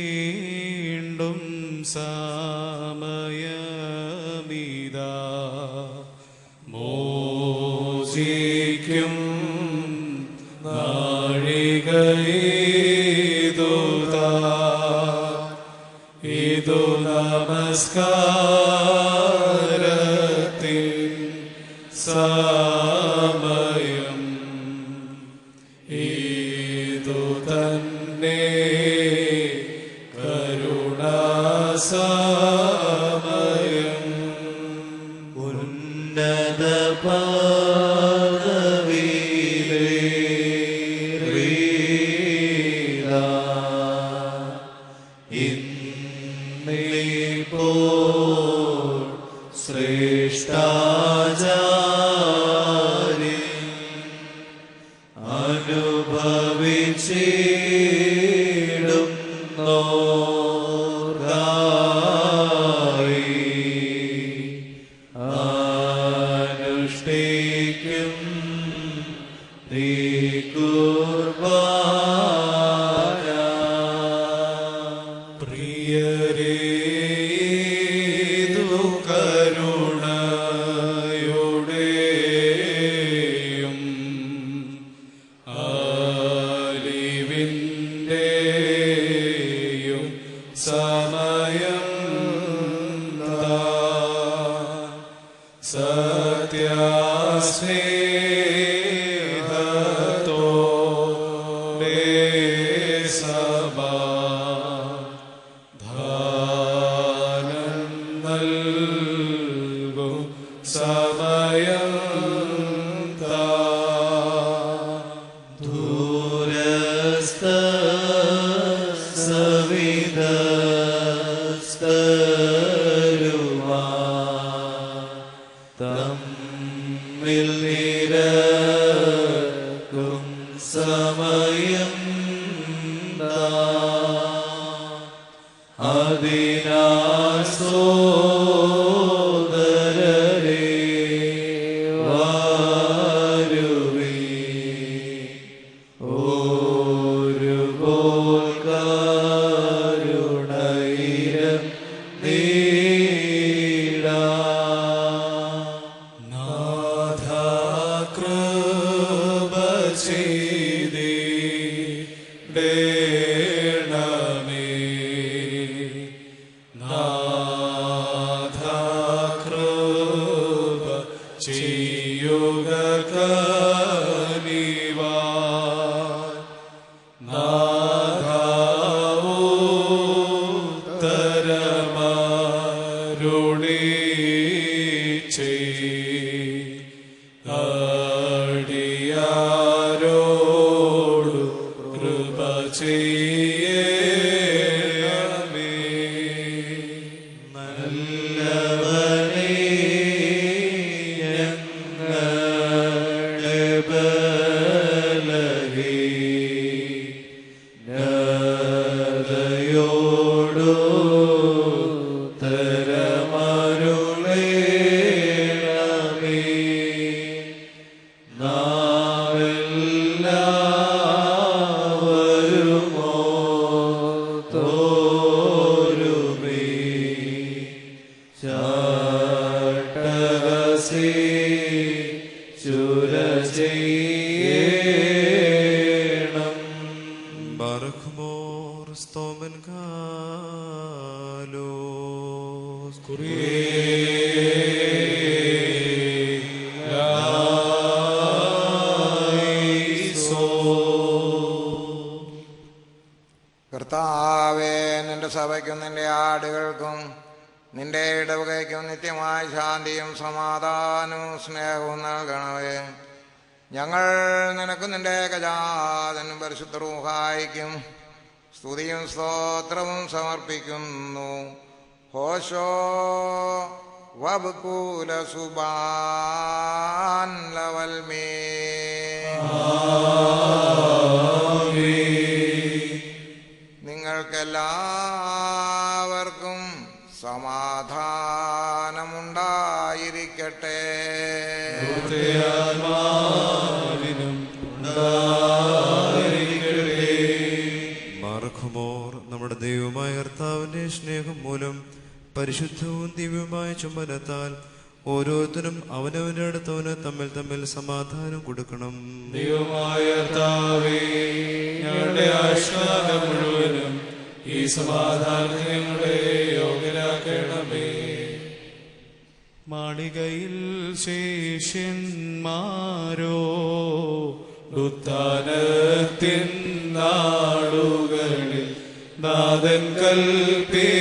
യാചിക്കേണ്ടും സമയമീതാ മോചിക്കും നാഴികയിതുതാ ഇതു നമസ്കാരത്തിൻ സമയം ഇതു തന്നെ കരുണാസമയം ഉന്നത അടിയാരോടു ചെയ്യണമേ. നല്ലവനേ ഞങ്ങളുടെ ബലഹീനതയോടു തരമരുളേണമേ. നാമെല്ലാവരുമോ തോരുമേ ചാട്ടകസേ ചുരചെയ്യണം. ബാറഖ്മോർ സ്തോമൻ കാലോസ് കർത്താവേ, നിന്റെ സഭയ്ക്കും നിന്റെ ആടുകൾക്കും നിന്റെ ഇടവകയ്ക്കും നിത്യമായ ശാന്തിയും സമാധാനവും സ്നേഹവും നൽകണമേ. ഞങ്ങൾ നിനക്കും നിന്റെ ഏകജാതനും പരിശുദ്ധ റൂഹായിക്കും സ്തുതിയും സ്തോത്രവും സമർപ്പിക്കുന്നു. ഹോശോ വബ്കൂല സുബാൻ ലവൽമേ. നിങ്ങൾക്കെല്ലാവർക്കും സമാധാനമുണ്ടായിരിക്കട്ടെ. ആത്മാവിനും ഉണ്ടായിരിക്കട്ടെ. ബാറഖ്മോർ നമ്മുടെ ദൈവമായ കർത്താവിന്റെ സ്നേഹം മൂലം പരിശുദ്ധവും ദിവ്യവുമായ ചുംബനത്താൽ ഓരോരുത്തരും അവനവന്റെ അടുത്തവന് തമ്മിൽ തമ്മിൽ സമാധാനം കൊടുക്കണം. ദൈവമായ കർത്താവേ, ഞങ്ങളുടെ ആയുഷ്കാലം മുഴുവനും ഈ സമാധാനത്തിന് ഞങ്ങളെ യോഗ്യരാക്കണമേ. മാളികയിൽ ശേഷ്യന്മാരോ ഉത്ഥാനത്തിൻ നാളുകളിൽ നാഥൻ കൽപ്പിച്ചാലേവം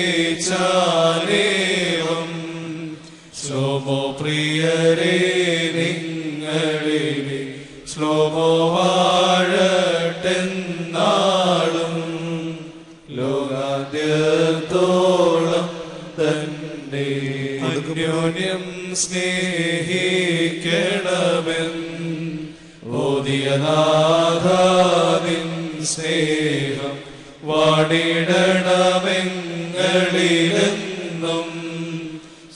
ശ്ലോമോ പ്രിയരേ നിങ്ങളിലെ ശ്ലോമോ വാഴട്ടെന്നാളും ലോകാന്ത്യത്തോളം തന്നെ അന്യോന്യം സ്നേഹിക്കണമെന്ന് ഓദിയനാഥാനിൻ സ്നേഹം വാണിടണമെങ്ങളിലെന്നും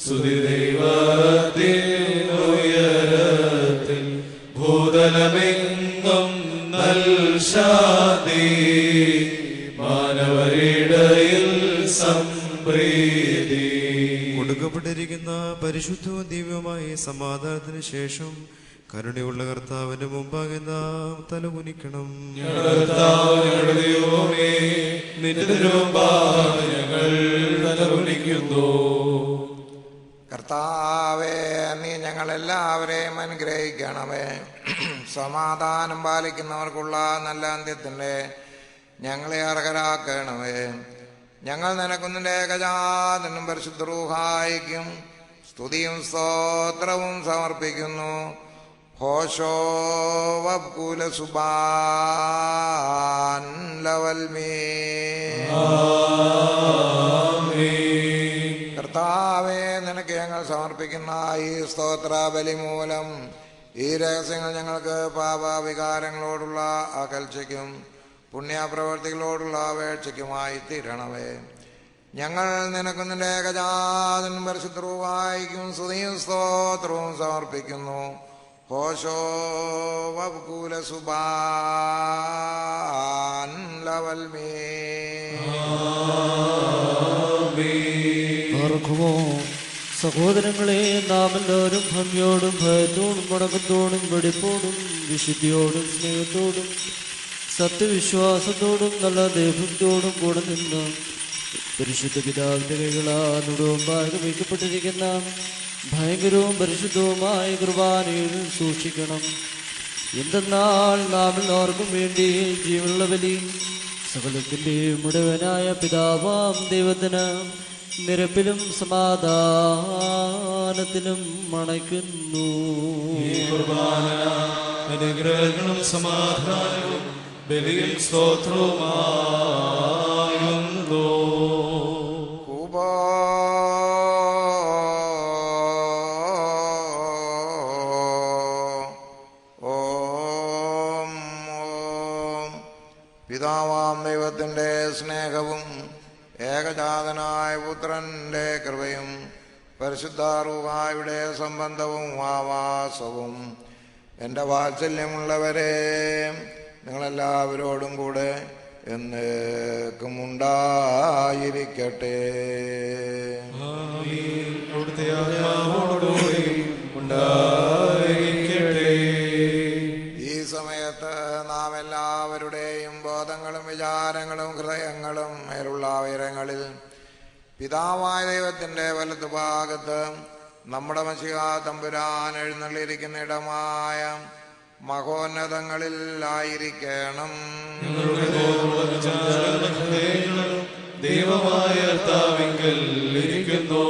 സ്തുതിദൈവത്തിനുയരത്തിൽ ഭൂതലമെങ്ങും നൽശാന്തി മാനവരിടയിൽ സംപ്രീതി. കൊടുക്കപ്പെട്ടിരിക്കുന്ന പരിശുദ്ധവും ദിവ്യവുമായ സമാധാനത്തിന് ശേഷം കരുണയുള്ള കർത്താവിന്റെ മുമ്പാകെ നാം തലകുനിക്കണം. ഞങ്ങളുടെ കർത്താവ്, ഞങ്ങളുടെ ദൈവമേ, നിന്റെ തിരുമുമ്പാകെ ഞങ്ങൾ തലകുനിക്കുന്നു. കർത്താവേ, നീ ഞങ്ങളെല്ലാവരെയും അനുഗ്രഹിക്കണമേ. സമാധാനം പാലിക്കുന്നവർക്കുള്ള നല്ല അന്ത്യത്തിൻ്റെ ഞങ്ങളെ അർഹരാക്കണമേ. ഞങ്ങൾ നിനക്കും നിന്റെ ഏകജാതനും പരിശുദ്ധ റൂഹായിക്കും സ്തുതിയും സ്തോത്രവും സമർപ്പിക്കുന്നു. ഹോശോ വബ്കൂല സുബാൻ ലവൽമേ. കർത്താവേ, നിനക്ക് ഞങ്ങൾ സമർപ്പിക്കുന്ന ഈ സ്തോത്ര ബലി മൂലം ഈ രഹസ്യങ്ങൾ ഞങ്ങൾക്ക് പാപവികാരങ്ങളോടുള്ള അകൽച്ചയ്ക്കും പുണ്യപ്രവർത്തികളോടുള്ള അപേക്ഷയ്ക്കുമായി തീരണമേ. ഞങ്ങൾ നിനക്കും നിന്റെ ഏകജാതനും പരിശുദ്ധ റൂഹായിക്കും സ്തുതിയും സ്തോത്രവും സമർപ്പിക്കുന്നു. ഹോശോ വബ്കൂല സുബാൻ ലവൽമേ. ഓർക്കുമോ സഹോദരങ്ങളെ, നാം എല്ലാവരും ഭംഗിയോടും ഭയത്തോടും വടക്കത്തോടും വെടിപ്പോടും വിശുദ്ധിയോടും സ്നേഹത്തോടും സത്യവിശ്വാസത്തോടും നല്ല ദേഹത്തോടും കൂടെ നിന്ന് പരിശുദ്ധ പിതാവിന്റെ കൈകളാടും വയ്ക്കപ്പെട്ടിരിക്കുന്ന ഭയങ്കരവും പരിശുദ്ധവുമായ കുർബാനയിൽ സൂക്ഷിക്കണം. എന്തെന്നാൽ നാം എല്ലാവർക്കും വേണ്ടി ജീവനുള്ള ബലി സകലത്തിന്റെ മുഴുവനായ പിതാവാം ദൈവത്തിന് നിരപ്പിലും സമാധാനത്തിനും മണയ്ക്കുന്നു. ഈ കുർബാന അനുഗ്രഹങ്ങളും സമാധാനവും ബലിയിൽ സ്തോത്രവുമാകുന്നു. ഓം പിതാവാം ദൈവത്തിൻ്റെ സ്നേഹവും ഏകജാതനായ പുത്രന്റെ കൃപയും പരിശുദ്ധ റൂഹായുടെ സംബന്ധവും ആവാസവും എൻ്റെ വാത്സല്യമുള്ളവരെ നിങ്ങളെല്ലാവരോടും കൂടെ എന്നേക്കും ഉണ്ടായിരിക്കട്ടെ. ആമീൻ. അവിടുത്തെ ആത്മാവോടുകൂടി ഉണ്ടായിരിക്കട്ടെ. ഈ സമയത്ത് നാം എല്ലാവരുടെയും ബോധങ്ങളും വിചാരങ്ങളും ഹൃദയങ്ങളും മേലുള്ള ഉയരങ്ങളിൽ പിതാവായ ദൈവത്തിൻ്റെ വലതുഭാഗത്ത് നമ്മുടെ മശിഹാ തമ്പുരാൻ എഴുന്നള്ളിയിരിക്കുന്ന ഇടമായ മഹോന്നതങ്ങളിലായിരിക്കണം. ദൈവമായ കർത്താവിങ്കൽ ഇരിക്കുന്നു.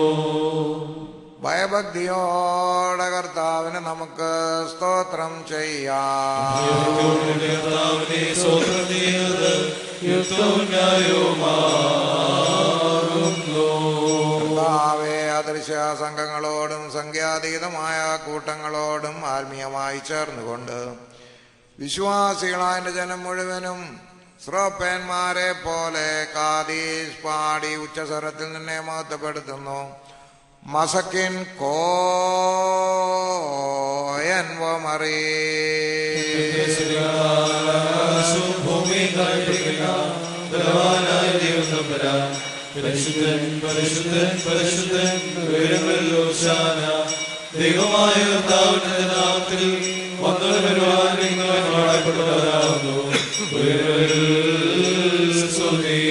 ഭയഭക്തിയോടെ കർത്താവിന് നമുക്ക് സ്തോത്രം ചെയ്യാം. കർത്താവിനെ സ്തോത്രം ചെയ്യുന്നത് യുക്തവും ന്യായവുമാകുന്നു. കർത്താവെ അദൃശ്യ സംഘങ്ങളോടും സംഖ്യാതീതമായ കൂട്ടങ്ങളോടും ആത്മീയമായി ചേർന്നുകൊണ്ട് വിശ്വാസികളായ ജനം മുഴുവനും ശ്രോപ്പന്മാരെ പോലെ കാദീസ് പാടി ഉച്ചസ്വരത്തിൽ നിന്നെ മഹത്വപ്പെടുത്തുന്നു. മസക്കിൻ കോയൻ വമറി പരിശുദ്ധൻ പരിശുദ്ധൻ പരിശുദ്ധൻ ഉയരങ്ങളിൽ ഹോശാന. ദൈവമായ കർത്താവിന്റെ നാമത്തിൽ വന്നവൻ വരുവാൻ നിങ്ങളെ വാഴ്ത്തപ്പെട്ടവരാകുന്നു. സ്തുതി.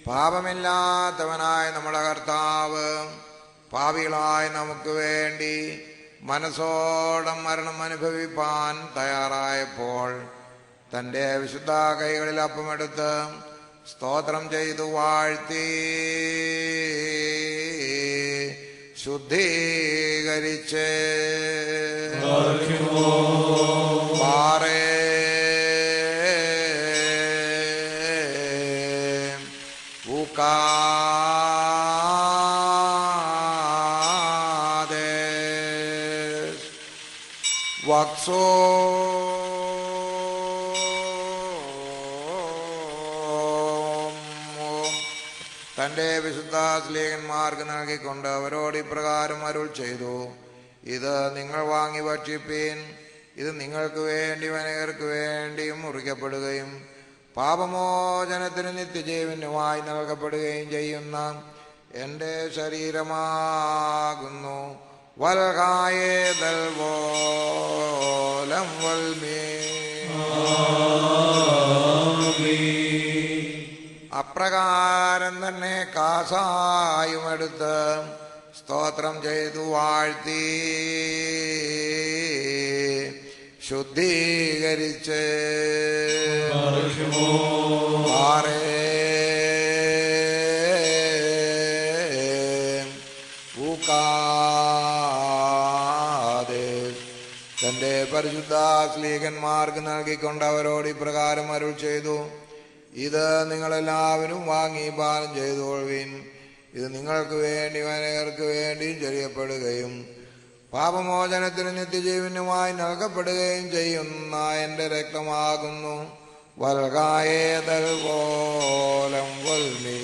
പാപമില്ലാത്തവനായ നമ്മുടെ കർത്താവ് പാപികളായ നമുക്ക് വേണ്ടി മനസ്സോടം മരണം അനുഭവിപ്പാൻ തയ്യാറായപ്പോൾ തൻ്റെ വിശുദ്ധ കൈകളിൽ അപ്പമെടുത്ത് സ്തോത്രം ചെയ്തു വാഴ്ത്തി ശുദ്ധീകരിച്ച് പാറേ വക്സോ തൻ്റെ വിശുദ്ധ സ്ലേഹന്മാർക്ക് നൽകിക്കൊണ്ട് അവരോട് ഇപ്രകാരം അരുൾ ചെയ്തു: ഇത് നിങ്ങൾ വാങ്ങി ഭക്ഷിപ്പീൻ. ഇത് നിങ്ങൾക്ക് വേണ്ടി അനേകർക്ക് വേണ്ടിയും മുറിക്കപ്പെടുകയും പാപമോചനത്തിന് നിത്യജീവനുമായി നൽകപ്പെടുകയും ചെയ്യുന്ന എൻ്റെ ശരീരമാകുന്നു. വൽഹായേദൽ വോലം വൽമീ. അപ്രകാരം തന്നെ കാസായുമെടുത്ത് സ്തോത്രം ചെയ്തു വാഴ്ത്തി ശുദ്ധീകരിച്ച് തന്റെ പരിശുദ്ധ സ്ലീഹന്മാർക്ക് നൽകിക്കൊണ്ട് അവരോട് ഇപ്രകാരം അരുൾ ചെയ്തു: ഇത് നിങ്ങളെല്ലാവരും വാങ്ങി പാനം ചെയ്തുകൊള്ളുവിൻ. ഇത് നിങ്ങൾക്ക് വേണ്ടി അനേകർക്ക് വേണ്ടിയും ചൊരിയപ്പെടുകയും പാപമോചനത്തിന് നിത്യജീവനുമായി നൽകപ്പെടുകയും ചെയ്യുന്ന എൻ്റെ രക്തമാകുന്നു. വൽകായേതൽ പോലം വൽമീ.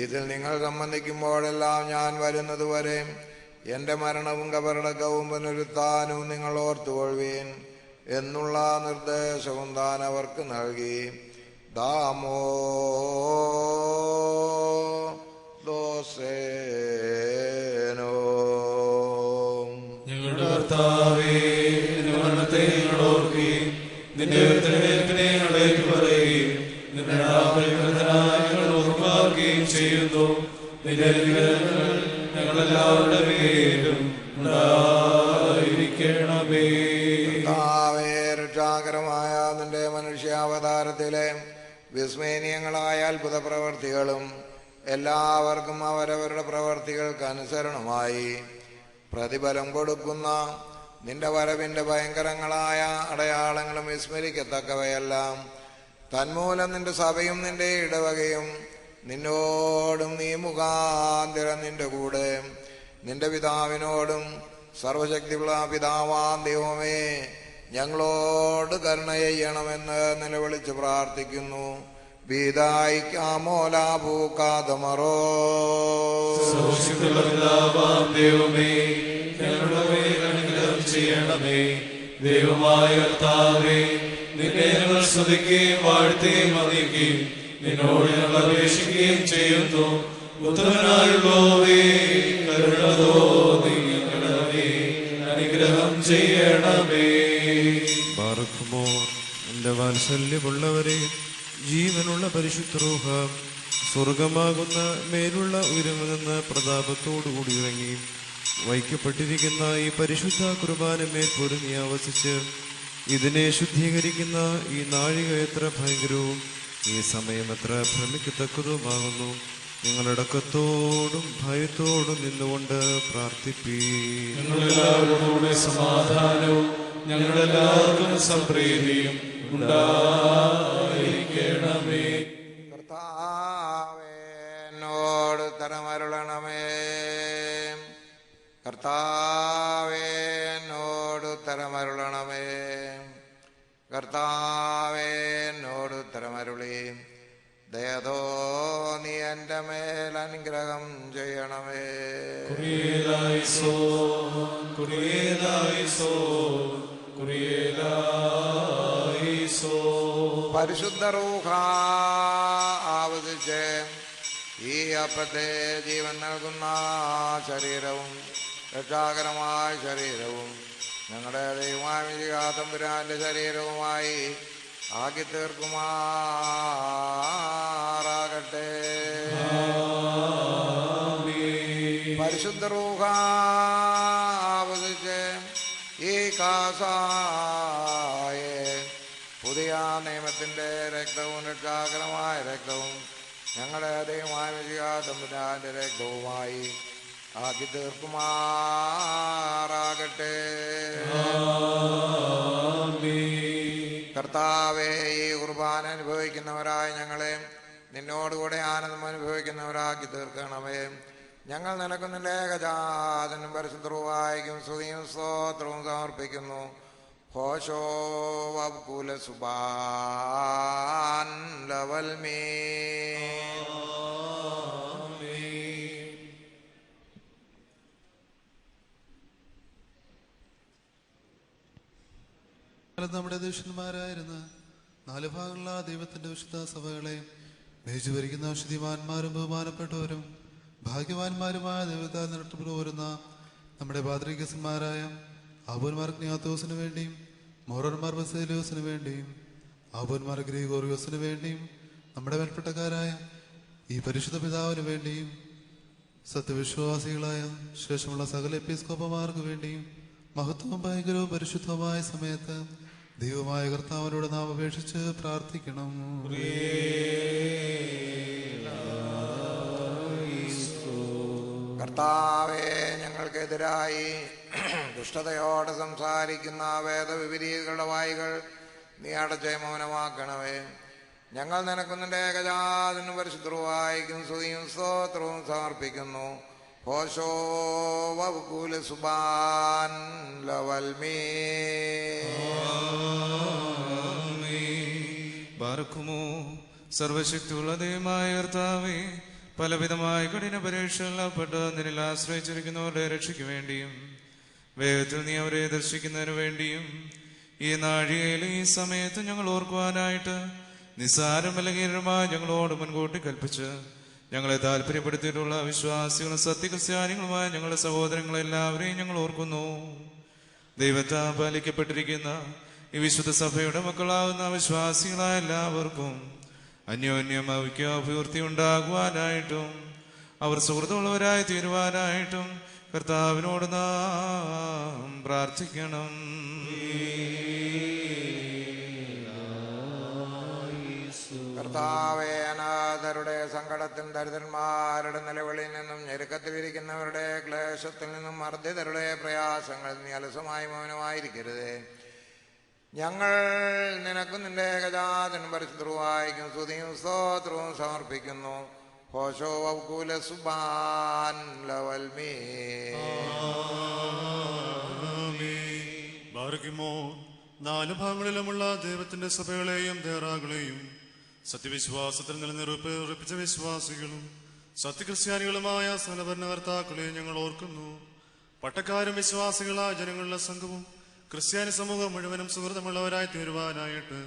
ഇതിൽ നിങ്ങൾ സംബന്ധിക്കുമ്പോഴെല്ലാം ഞാൻ വരുന്നതുവരെ എൻ്റെ മരണവും കബറടക്കവും പുനരുത്ഥാനവും നിങ്ങൾ ഓർത്തുകൊള്ളുവീൻ എന്നുള്ള നിർദ്ദേശവും താൻ അവർക്ക് നൽകി. ദാമോ ദോസേനോ. ഞങ്ങളുടെ കർത്താവേ, നിന്റെ മരണത്തെ ഞങ്ങൾ ഓർക്കുകയും നിന്റെ ഉയർത്തെഴുന്നേൽപ്പിനെ ഞങ്ങൾ ഏറ്റുപറയുകയും നിന്റെ നാമത്തിൽ ഞങ്ങൾ ഉറപ്പാക്കുകയും ചെയ്യുന്നു. നിന്റെ അനുഗ്രഹങ്ങൾ ഞങ്ങളെല്ലാവരുടെ മേലും ഉണ്ടായിരിക്കണമേ. രക്ഷാകരമായ നിന്റെ മനുഷ്യാവതാരത്തിലെ വിസ്മയനീയങ്ങളായ അത്ഭുത പ്രവർത്തികളും എല്ലാവർക്കും അവരവരുടെ പ്രവർത്തികൾക്ക് അനുസരണമായി പ്രതിഫലം കൊടുക്കുന്ന നിന്റെ വരവിന്റെ ഭയങ്കരങ്ങളായ അടയാളങ്ങളും വിസ്മരിക്കത്തക്കവയെല്ലാം. തന്മൂലം നിന്റെ സഭയും നിന്റെ ഇടവകയും നിന്നോടും നീ മുഖാന്തരം നിന്റെ കൂടെ നിന്റെ പിതാവിനോടും സർവശക്തിയുള്ള പിതാവാം ദൈവമേ ഞങ്ങളോട് കരുണ ചെയ്യണമെന്ന് നിലവിളിച്ച് പ്രാർത്ഥിക്കുന്നു. ബീദായിക്കാമോലാപൂക്കാതമറോ ദൈവമേ ഞങ്ങളുടെ മേൽ അനുഗ്രഹം ചെയ്യണമേ. ദൈവമായ കർത്താവേ, നിന്നെ ഞങ്ങൾ സ്തുതിക്കുകയും വാഴ്ത്തുകയും അറിയിക്കുകയും നിന്നോട് ഞങ്ങൾ അപേക്ഷിക്കുകയും ചെയ്യുന്നു. ഉത്തമനായുള്ളോവേ, കരുണ തോന്നി ഞങ്ങളുടെ മേൽ അനുഗ്രഹം ചെയ്യണമേ. ബാറക്കുമോർ എന്റെ വാത്സല്യമുള്ളവരെ, ജീവനുള്ള പരിശുദ്ധ റൂഹ സ്വർഗമാകുന്ന മേലുള്ള ഉയരങ്ങളിൽ നിന്ന് പ്രതാപത്തോടുകൂടി ഇറങ്ങി വയ്ക്കപ്പെട്ടിരിക്കുന്ന ഈ പരിശുദ്ധ കുർബാനമേൽ പൊരുങ്ങി ആവസിച്ച് ഇതിനെ ശുദ്ധീകരിക്കുന്ന ഈ നാഴിക എത്ര ഭയങ്കരവും ഈ സമയം എത്ര ഭ്രമിക്കത്തക്കതുമാകുന്നു. നിങ്ങളടക്കത്തോടും ഭയത്തോടും നിന്നുകൊണ്ട് പ്രാർത്ഥിപ്പീ. ഞങ്ങളെല്ലാവരോടുകൂടെ സമാധാനവും ഞങ്ങളെല്ലാവർക്കും സംപ്രീതിയും ഉണ്ടായിരിക്കണമേ. കർത്താവേ എന്നോട് തരമരുളണമേ. കർത്താവേ എന്നോട് തരമരുളണമേ. കർത്താവേ എന്നോട് തരമരുളി ദയതോ നീ എൻ്റെ മേൽ അനുഗ്രഹം ചെയ്യണമേ. കുറിയേലായിസോൻ, കുറിയേലായിസോൻ, കുറിയേലായിസോൻ. പരിശുദ്ധ റൂഹ ആവസിച്ച് ഈ അപ്പത്തെ ജീവൻ നൽകുന്ന ശരീരവും രക്ഷാകരമായ ശരീരവും ഞങ്ങളുടെ ദൈവമായ തമ്പുരാന്റെ ശരീരവുമായി ആക്കി തീർക്കുമാറാകട്ടെ. പരിശുദ്ധ റൂഹ ആവസിച്ച് ഈ കാസായെ പുതിയ നിയമത്തിന്റെ രക്തവും രക്ഷാകരമായ രക്തവും ഞങ്ങളുടെ ദൈവമായ തമ്പുരാന്റെ രക്തവുമായി ആക്കി തീർക്കുമാറാകട്ടെ. കർത്താവേ, ഈ കുർബാന അനുഭവിക്കുന്നവരായ ഞങ്ങളെ നിന്നോടുകൂടെ ആനന്ദം അനുഭവിക്കുന്നവരാക്കി തീർക്കണമേ. ഞങ്ങൾ നിനക്ക് നിന്റെ ഏകജാതനും പരിശുദ്ധവും സ്തുതിയും സ്തോത്രവും സമർപ്പിക്കുന്നു. ഹോശോ വബ്കുല സുബാൻ ലവൽമീ. നമ്മുടെ ദുഷ്ടന്മാരായിരുന്ന 4 ഭാഗങ്ങളുള്ള ദൈവത്തിന്റെ വിശുദ്ധ സഭകളെ മേച്ചു ഭരിക്കുന്ന ശുദ്ധിമാന്മാരും ബഹുമാനപ്പെട്ടവരും ഭാഗ്യവാന്മാരുമായ ദൈവത്താൽ നിരട്ടപ്പെട്ടു പോരുന്ന നമ്മുടെ പാത്രികന്മാരായ അബൂന്മാർ ജ്ഞാത്തോസിന് വേണ്ടിയും മോറന്മാർ ബസേലിയോസിന് വേണ്ടിയും അബൂന്മാർ ഗ്രിഗോറിയോസിന് വേണ്ടിയും നമ്മുടെ മേൽപ്പെട്ടക്കാരായ ഈ പരിശുദ്ധ പിതാവിന് വേണ്ടിയും സത്യവിശ്വാസികളായ ശേഷമുള്ള സകല എപ്പിസ്കോപ്പമാർക്ക് വേണ്ടിയും മഹത്വവും ഭയങ്കരവും പരിശുദ്ധമായ സമയത്ത് ദൈവമായ കർത്താവിനോട് നാം അപേക്ഷിച്ച് പ്രാർത്ഥിക്കണം. കർത്താവേ, ഞങ്ങൾക്കെതിരായി ദുഷ്ടതയോടെ സംസാരിക്കുന്ന വേദവിപരീതങ്ങളുടെ വായികൾ നീ അടച്ച് മൗനമാക്കണമേ. ഞങ്ങൾ നിനക്ക് നിന്റെ ഏകജാതനും പരിശുദ്ധവും സ്തുതിയും സ്തോത്രവും സമർപ്പിക്കുന്നു. ഹോശോ വബ്കുല സുബാൻ ലവൽമീ. ബാറക്കുമോ സർവശക്തിയുള്ള ദൈവമായ കർത്താവേ, പലവിധമായ കഠിന പരീക്ഷകളിൽപ്പെട്ട് നിന്നിൽ ആശ്രയിച്ചിരിക്കുന്നവരുടെ രക്ഷയ്ക്ക് വേണ്ടിയും വേഗത്തിൽ നീ അവരെ ദർശിക്കുന്നതിന് വേണ്ടിയും ഈ നാഴികയിൽ ഈ സമയത്ത് ഞങ്ങൾ ഓർക്കുവാനായിട്ട് നിസ്സാരമലകീരമായി ഞങ്ങളോട് മുൻകൂട്ടി കൽപ്പിച്ച് ഞങ്ങളെ താല്പര്യപ്പെടുത്തിയിട്ടുള്ള വിശ്വാസികളും സത്യക്രിസ്ത്യാനികളുമായ ഞങ്ങളുടെ സഹോദരങ്ങളെല്ലാവരെയും ഞങ്ങൾ ഓർക്കുന്നു. ദൈവത്താൽ പാലിക്കപ്പെട്ടിരിക്കുന്ന ഈ വിശുദ്ധ സഭയുടെ മക്കളാവുന്ന വിശ്വാസികളായ എല്ലാവർക്കും അന്യോന്യം ഐക്യാഭിവൃദ്ധി ഉണ്ടാകുവാനായിട്ടും അവർ സുഹൃത്തുള്ളവരായി തീരുവാനായിട്ടും കർത്താവിനോട് നാം പ്രാർത്ഥിക്കണം. കർത്താവേ, അനാഥരുടെ സങ്കടത്തിൽ ദരിദ്രന്മാരുടെ നിലവിളിയിൽ നിന്നും ഞെരുക്കത്തിലിരിക്കുന്നവരുടെ ക്ലേശത്തിൽ നിന്നും മർദ്ദിതരുടെ പ്രയാസങ്ങളിൽ നീ അലസമായി മൗനമായിരിക്കരുതേ. ഞങ്ങൾ നിനക്കും നിന്റെ ഏകജാതനും പരിശുദ്ധവായിക്കും സ്തുതിയും സ്തോത്രവും സമർപ്പിക്കുന്നു. ഹോശോ വൗകൂല സുബാൻ ലവൽമീ. ബാരക്കുമോ നാല് ഭാഗങ്ങളിലുമുള്ള ദൈവത്തിന്റെ സഭകളെയും ദേറാകളെയും സത്യവിശ്വാസത്തിൽ നിലനിർപ്പിച്ച വിശ്വാസികളും സത്യക്രിസ്ത്യാനികളുമായ സഹഭരണകർത്താക്കളെ ഞങ്ങൾ ഓർക്കുന്നു. പട്ടക്കാരും വിശ്വാസികളായ ജനങ്ങളുടെ സംഘവും ക്രിസ്ത്യാനി സമൂഹം മുഴുവനും സുഹൃതമുള്ളവരായി തീരുവാനായിട്ട്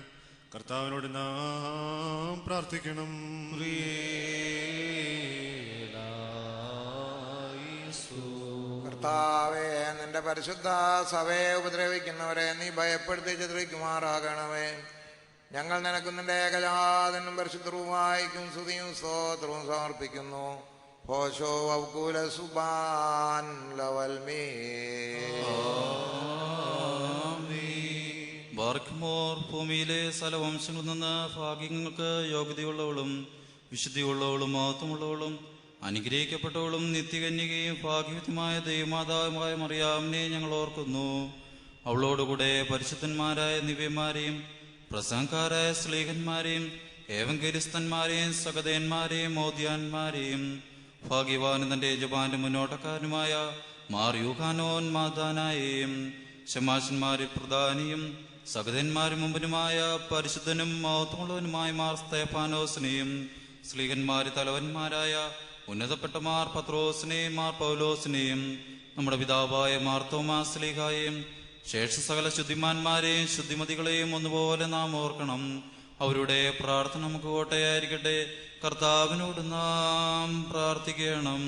കർത്താവിനോട് നാം പ്രാർത്ഥിക്കണം. കർത്താവേ, നിന്റെ പരിശുദ്ധ സഭയെ ഉപദ്രവിക്കുന്നവരെ നീ ഭയപ്പെടുത്തി ചിത്രിക്കുമാറാകണമേ. ഞങ്ങൾ നിനക്കും നിന്റെ ഏകജാതനും പരിശുദ്ധവുമായിക്കും സ്തുതിയും സ്തോത്രവും സമർപ്പിക്കുന്നു. ഹോശോ വൗകൂല സുബാൻ ലവൽമീ. ബാർഖ്മോർ ഭൂമിയിലെ സ്ഥലവംശങ്ങളിൽ നിന്ന് ഭാഗ്യങ്ങൾക്ക് യോഗ്യതയുള്ളവളും വിശുദ്ധിയുള്ളവളും മഹത്വമുള്ളവളും അനുഗ്രഹിക്കപ്പെട്ടവളും നിത്യകന്യകയും ഭാഗ്യവതിയുമായ ദൈവമാതാവുമായ മറിയാമിനെ ഞങ്ങൾ ഓർക്കുന്നു. അവളോടുകൂടെ പരിശുദ്ധന്മാരായ ദിവ്യന്മാരെയും പ്രസംഗക്കാരായ സ്ലീഹന്മാരെയും ഏവങ്കരിസ്തന്മാരെയും സകതയന്മാരെയും മോദ്യാന്മാരെയും ഭാഗ്യവാനും തന്റെ യജമാന്റെ മുന്നോട്ടക്കാരനുമായ മാർ യൂഹാനോൻ മാതാനായെയും ശമാശന്മാരിൽ പ്രധാനിയും സകതന്മാരും മുമ്പനുമായ പരിശുദ്ധനും മഹത്വമുള്ളവനുമായ മാർ സ്തേഫാനോസിനെയും സ്ലീഹന്മാരി തലവന്മാരായ ഉന്നതപ്പെട്ട മാർ പത്രോസിനെയും മാർ പൗലോസിനെയും നമ്മുടെ പിതാവായ മാർ തോമാസ് സ്ലീഹായെയും ശേഷ സകല ശുദ്ധിമാന്മാരെയും ശുദ്ധിമതികളെയും ഒന്നുപോലെ നാം ഓർക്കണം. അവരുടെ പ്രാർത്ഥന നമുക്ക് കോട്ടയായിരിക്കട്ടെ. കർത്താവിനോട് നാം പ്രാർത്ഥിക്കണം.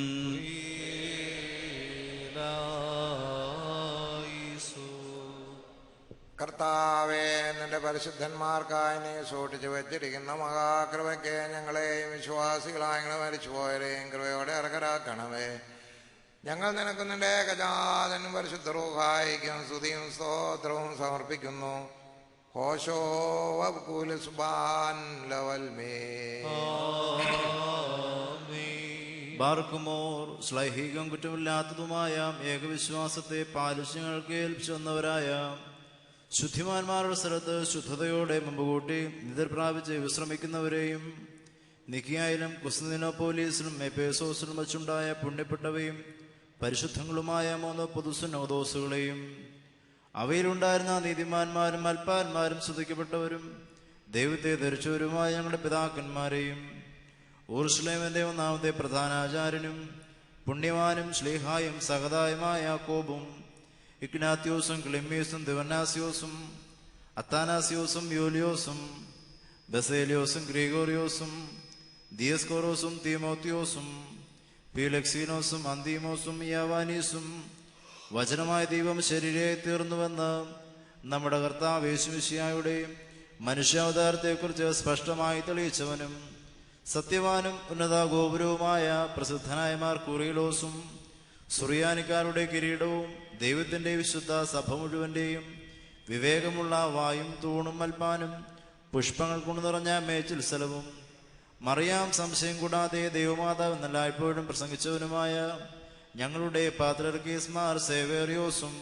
കർത്താവേ, നിന്റെ പരിശുദ്ധന്മാർക്കായി നീ സൂക്ഷിച്ചു വെച്ചിരിക്കുന്ന മഹാകൃപയ്ക്ക് ഞങ്ങളെയും വിശ്വാസികളായ മരിച്ചുപോയരെയും കൃപയോടെ അർഹരാക്കണമേ. ഞങ്ങൾ നിനക്ക് നിന്റെ ഏകജാതനും പരിശുദ്ധ റൂഹായിക്കും സ്തുതിയും സ്തോത്രവും സമർപ്പിക്കുന്നു. ഹോശോ വൗകൂല സുബാൻ ലവൽമീ. ബാർക്കുമോർ ശ്ലൈഹികം കുറ്റമില്ലാത്തതുമായ ഏകവിശ്വാസത്തെ പാലിഷ്യങ്ങൾക്ക് ഏൽപ്പിച്ചു വന്നവരായ ശുദ്ധിമാന്മാരുടെ സ്ഥലത്ത് ശുദ്ധതയോടെ മുമ്പുകൂട്ടി നിദ്ര പ്രാപിച്ച് വിശ്രമിക്കുന്നവരെയും നിക്കിയായാലും കുസ്തീനോപ്പോലീസിലും എഫേസോസിലും വച്ചുണ്ടായ പുണ്യപ്പെട്ടവയും പരിശുദ്ധങ്ങളുമായ 3 പൊതുസുന്നോദോസുകളെയും അവയിലുണ്ടായിരുന്ന നീതിമാന്മാരും അൽപ്പാന്മാരും സ്തുതിക്കപ്പെട്ടവരും ദൈവത്തെ ധരിച്ചവരുമായ ഞങ്ങളുടെ പിതാക്കന്മാരെയും ഊർശ്ലേമിന്റെ 1-ാമത്തെ പ്രധാനാചാര്യനും പുണ്യവാനും ശ്ലീഹായും സഹതായുമായ യാക്കോബും ഇഗ്നാത്യോസും ക്ലിമ്മീസും ദിവന്നാസ്യോസും അത്താനാസ്യോസും യൂലിയോസും ബസേലിയോസും ഗ്രിഗോറിയോസും ദിയസ്കോറോസും തീമോത്തിയോസും പീലക്സീനോസും അന്തീമോസും യാവാനീസും വചനമായ ദൈവം ശരീരമായി തീർന്നുവെന്ന് നമ്മുടെ കർത്താവ് യേശുമിശിഹായുടെ മനുഷ്യാവതാരത്തെക്കുറിച്ച് സ്പഷ്ടമായി തെളിയിച്ചവനും സത്യവാനും ഉന്നത ഗോപുരവുമായ പ്രസിദ്ധനായ മാർ കൂറിലോസും സുറിയാനിക്കാരുടെ കിരീടവും ദൈവത്തിന്റെ വിശുദ്ധ സഭ മുഴുവന്റെയും വിവേകമുള്ള വായും തൂണും മൽപ്പാനും പുഷ്പങ്ങൾ കൊണ്ട് നിറഞ്ഞ മേച്ചിൽ സ്ഥലവും മറിയാം സംശയം കൂടാതെ ദൈവമാതാവ് എല്ലായ്പ്പോഴും പ്രസംഗിച്ചവനുമായ ഞങ്ങളുടെ പാത്രിയർക്കീസ്മാർ സേവേറിയോസും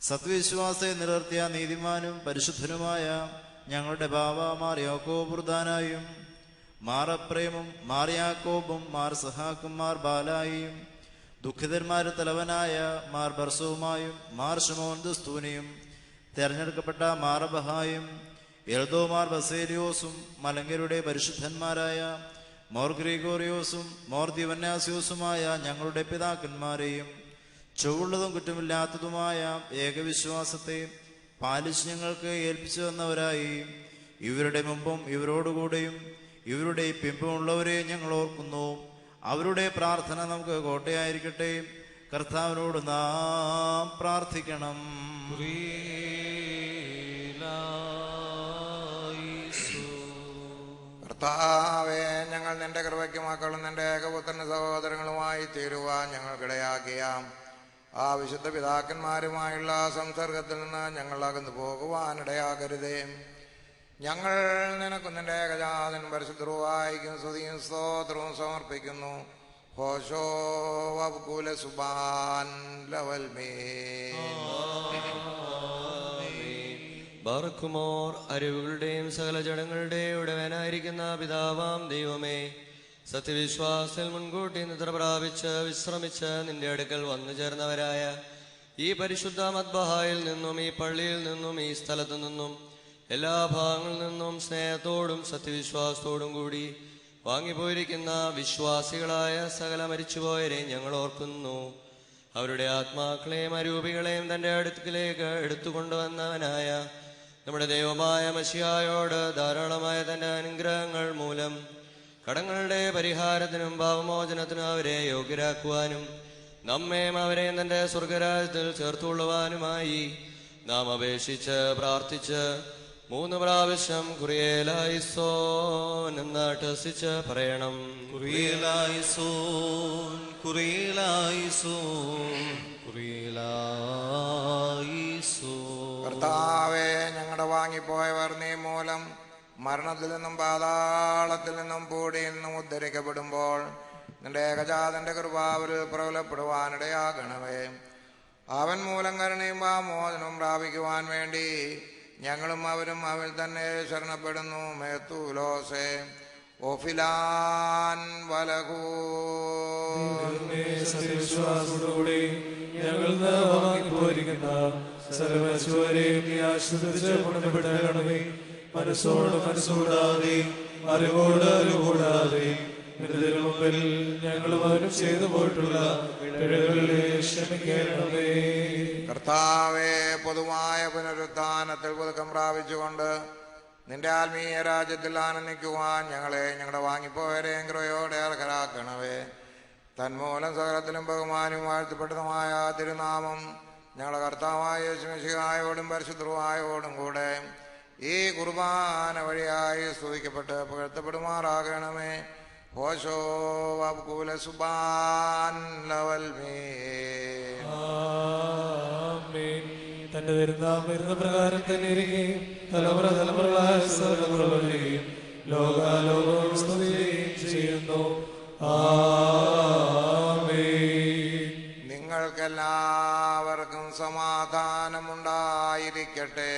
സത്വിശ്വാസത്തെ നിലനിർത്തിയ നീതിമാനും പരിശുദ്ധനുമായ ഞങ്ങളുടെ ബാവ മാർ യാക്കോബുർദാനായും മാർ അപ്രേമും മാർ യാക്കോബും മാർ സഹാക്കും മാർ ബാലായും ദുഃഖിതന്മാരുടെ തലവനായ മാർ ബർസവുമായും മാർ ഷമോൻ ദസ്തൂനിയും തെരഞ്ഞെടുക്കപ്പെട്ട മാറബഹായും എൽദോമാർ ബസേലിയോസും മലങ്കരുടെ പരിശുദ്ധന്മാരായ മോർ ഗ്രിഗോറിയോസും മോർ ദിവന്യാസ്യോസുമായ ഞങ്ങളുടെ പിതാക്കന്മാരെയും ചൊവ്വുള്ളതും കുറ്റമില്ലാത്തതുമായ ഏകവിശ്വാസത്തെ പാലിച്ച് ഞങ്ങൾക്ക് ഏൽപ്പിച്ചു തന്നവരായി ഇവരുടെ മുമ്പും ഇവരോടുകൂടെയും ഇവരുടെ പിമ്പുമുള്ളവരെ ഞങ്ങൾ ഓർക്കുന്നു. അവരുടെ പ്രാർത്ഥന നമുക്ക് കോട്ടയായിരിക്കട്ടെ. കർത്താവിനോട് നാം പ്രാർത്ഥിക്കണം. കർത്താവേ, ഞങ്ങൾ നിന്റെ കൃപയ്ക്ക് മക്കളും നിന്റെ ഏകപുത്രന് സഹോദരങ്ങളുമായി തീരുവാൻ ഞങ്ങൾക്കിടയാക്കിയ ആ വിശുദ്ധ പിതാക്കന്മാരുമായുള്ള സംസർഗത്തിൽ നിന്ന് ഞങ്ങൾ അകന്നു പോകുവാനിടയാകരുതേ. ഞങ്ങൾ നിനക്കും നിന്റെ ഏകജാതൻ പരിശുദ്ധവായിക്കും സ്തുതിയും സ്തോത്രവും സമർപ്പിക്കുന്നു. ഹോശോ വബ്കുല സുബാൻ ലവൽമേ. ബാർക്കുമോർ അറിവുകളുടെയും സകല ജഡങ്ങളുടെയും ഉടവനായിരിക്കുന്ന പിതാവാം ദൈവമേ, സത്യവിശ്വാസത്തിൽ മുൻകൂട്ടി നിദ്ര പ്രാപിച്ച് വിശ്രമിച്ച് നിന്റെ അടുക്കൽ വന്നു ചേർന്നവരായ ഈ പരിശുദ്ധ മദ്ബഹായിൽ നിന്നും ഈ പള്ളിയിൽ നിന്നും ഈ സ്ഥലത്തു നിന്നും എല്ലാ ഭാഗങ്ങളിൽ നിന്നും സ്നേഹത്തോടും സത്യവിശ്വാസത്തോടും കൂടി വാങ്ങിപ്പോയിരിക്കുന്ന വിശ്വാസികളായ സകല മരിച്ചുപോയരെ ഞങ്ങൾ ഓർക്കുന്നു. അവരുടെ ആത്മാക്കളെയും അരൂപികളെയും തന്റെ അടുക്കിലേക്ക് എടുത്തുകൊണ്ടുവന്നവനായ നമ്മുടെ ദൈവമായ മശിഹായോട് ധാരാളമായ തന്റെ അനുഗ്രഹങ്ങൾ മൂലം കടങ്ങളുടെ പരിഹാരത്തിനും പാപമോചനത്തിനും അവരെ യോഗ്യരാക്കുവാനും നമ്മയും അവരെയും തന്റെ സ്വർഗരാജ്യത്തിൽ ചേർത്തുകൊള്ളുവാനുമായി നാം അപേക്ഷിച്ച് പ്രാർത്ഥിച്ച് 3 പ്രാവശ്യം കുറിയേലായിസോൻ എന്നട്ടസിച്ച് പറയണം. കുറിയേലായിസോൻ, കുറിയേലായിസോൻ, കുറിയേലായിസോൻ. കർത്താവേ, ഞങ്ങളുടെ വാങ്ങിപ്പോയവർ നീ മൂലം മരണത്തിൽ നിന്നും പാതാളത്തിൽ നിന്നും പൂടിയിൽ നിന്നും ഉദ്ധരിക്കപ്പെടുമ്പോൾ നിന്റെ ഏകജാതന്റെ കൃപാവരിൽ പ്രബലപ്പെടുവാനിടയാകണമേ. അവൻ മൂലം കരുണയും പാപമോചനവും പ്രാപിക്കുവാൻ വേണ്ടി ഞങ്ങളും അവരും അവൽ തന്നെ ശരണപ്പെടുന്നു. മേത്തൂലോസേ ഓഫിലാൻ വലകൂ. സത്യവിശ്വാസത്തോടെ ഞങ്ങൾ വാങ്ങിപ്പോയിരിക്കുന്ന സർവശുവരെയും നീ ആശ്വസിച്ച് ഗുണപ്പെടുത്തണമേ. മനസ്സോട് മനസ്സൂടാതെ അറിവോട് അറിവൂടാതെ നിന്റെ മുമ്പിൽ ഞങ്ങളും അവരും ചെയ്തു പോയിട്ടുള്ള പിഴകളിലെ ക്ഷമിക്കണമേ. കർത്താവേ, പൊതുവായ പുനരുത്ഥാനത്തിൽ പുതുക്കം പ്രാപിച്ചുകൊണ്ട് നിന്റെ ആത്മീയ രാജ്യത്തിൽ ആനന്ദിക്കുവാൻ ഞങ്ങളെ ഞങ്ങളുടെ വാങ്ങിപ്പോയരെയും കൃപയോടെ അർഹരാക്കണവേ. തന്മൂലം സകലത്തിലും ബഹുമാനവും വാഴ്ത്തപ്പെട്ടതുമായ തിരുനാമം ഞങ്ങളുടെ കർത്താവായ യേശുമിശിഹായോടും പരിശുദ്ധവായോടും കൂടെ ഈ കുർബാന വഴിയായി സ്തുതിക്കപ്പെട്ട് പുകഴ്ത്തപ്പെടുമാറാകണമേ. ഹോശോ വബ്കുല സുബാൻ ലവൽമേ. തന്റെ വരുന്ന പ്രകാരം തന്നെ ഇരിക്കുകയും തലമുറ തലമുറകളായ തലമുറകളെയും ലോകാലോകം സ്തുതിക്കുകയും ചെയ്യുന്നു. നിങ്ങൾക്കെല്ലാവർക്കും സമാധാനമുണ്ടായിരിക്കട്ടെ.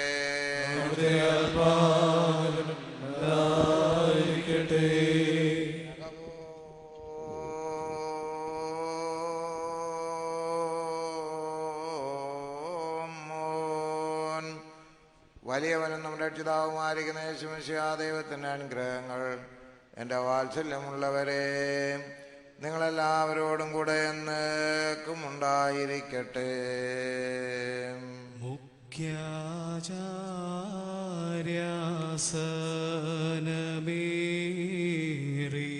വലിയവനും നമ്മുടെ രക്ഷിതാവുമായിരിക്കുന്ന യേശുമിശിഹാ ദൈവത്തിൻ്റെ അനുഗ്രഹങ്ങൾ എൻ്റെ വാത്സല്യമുള്ളവരെ നിങ്ങളെല്ലാവരോടും കൂടെ എന്നേക്കും ഉണ്ടായിരിക്കട്ടെ. മുഖ്യാചാര്യാസനമേറി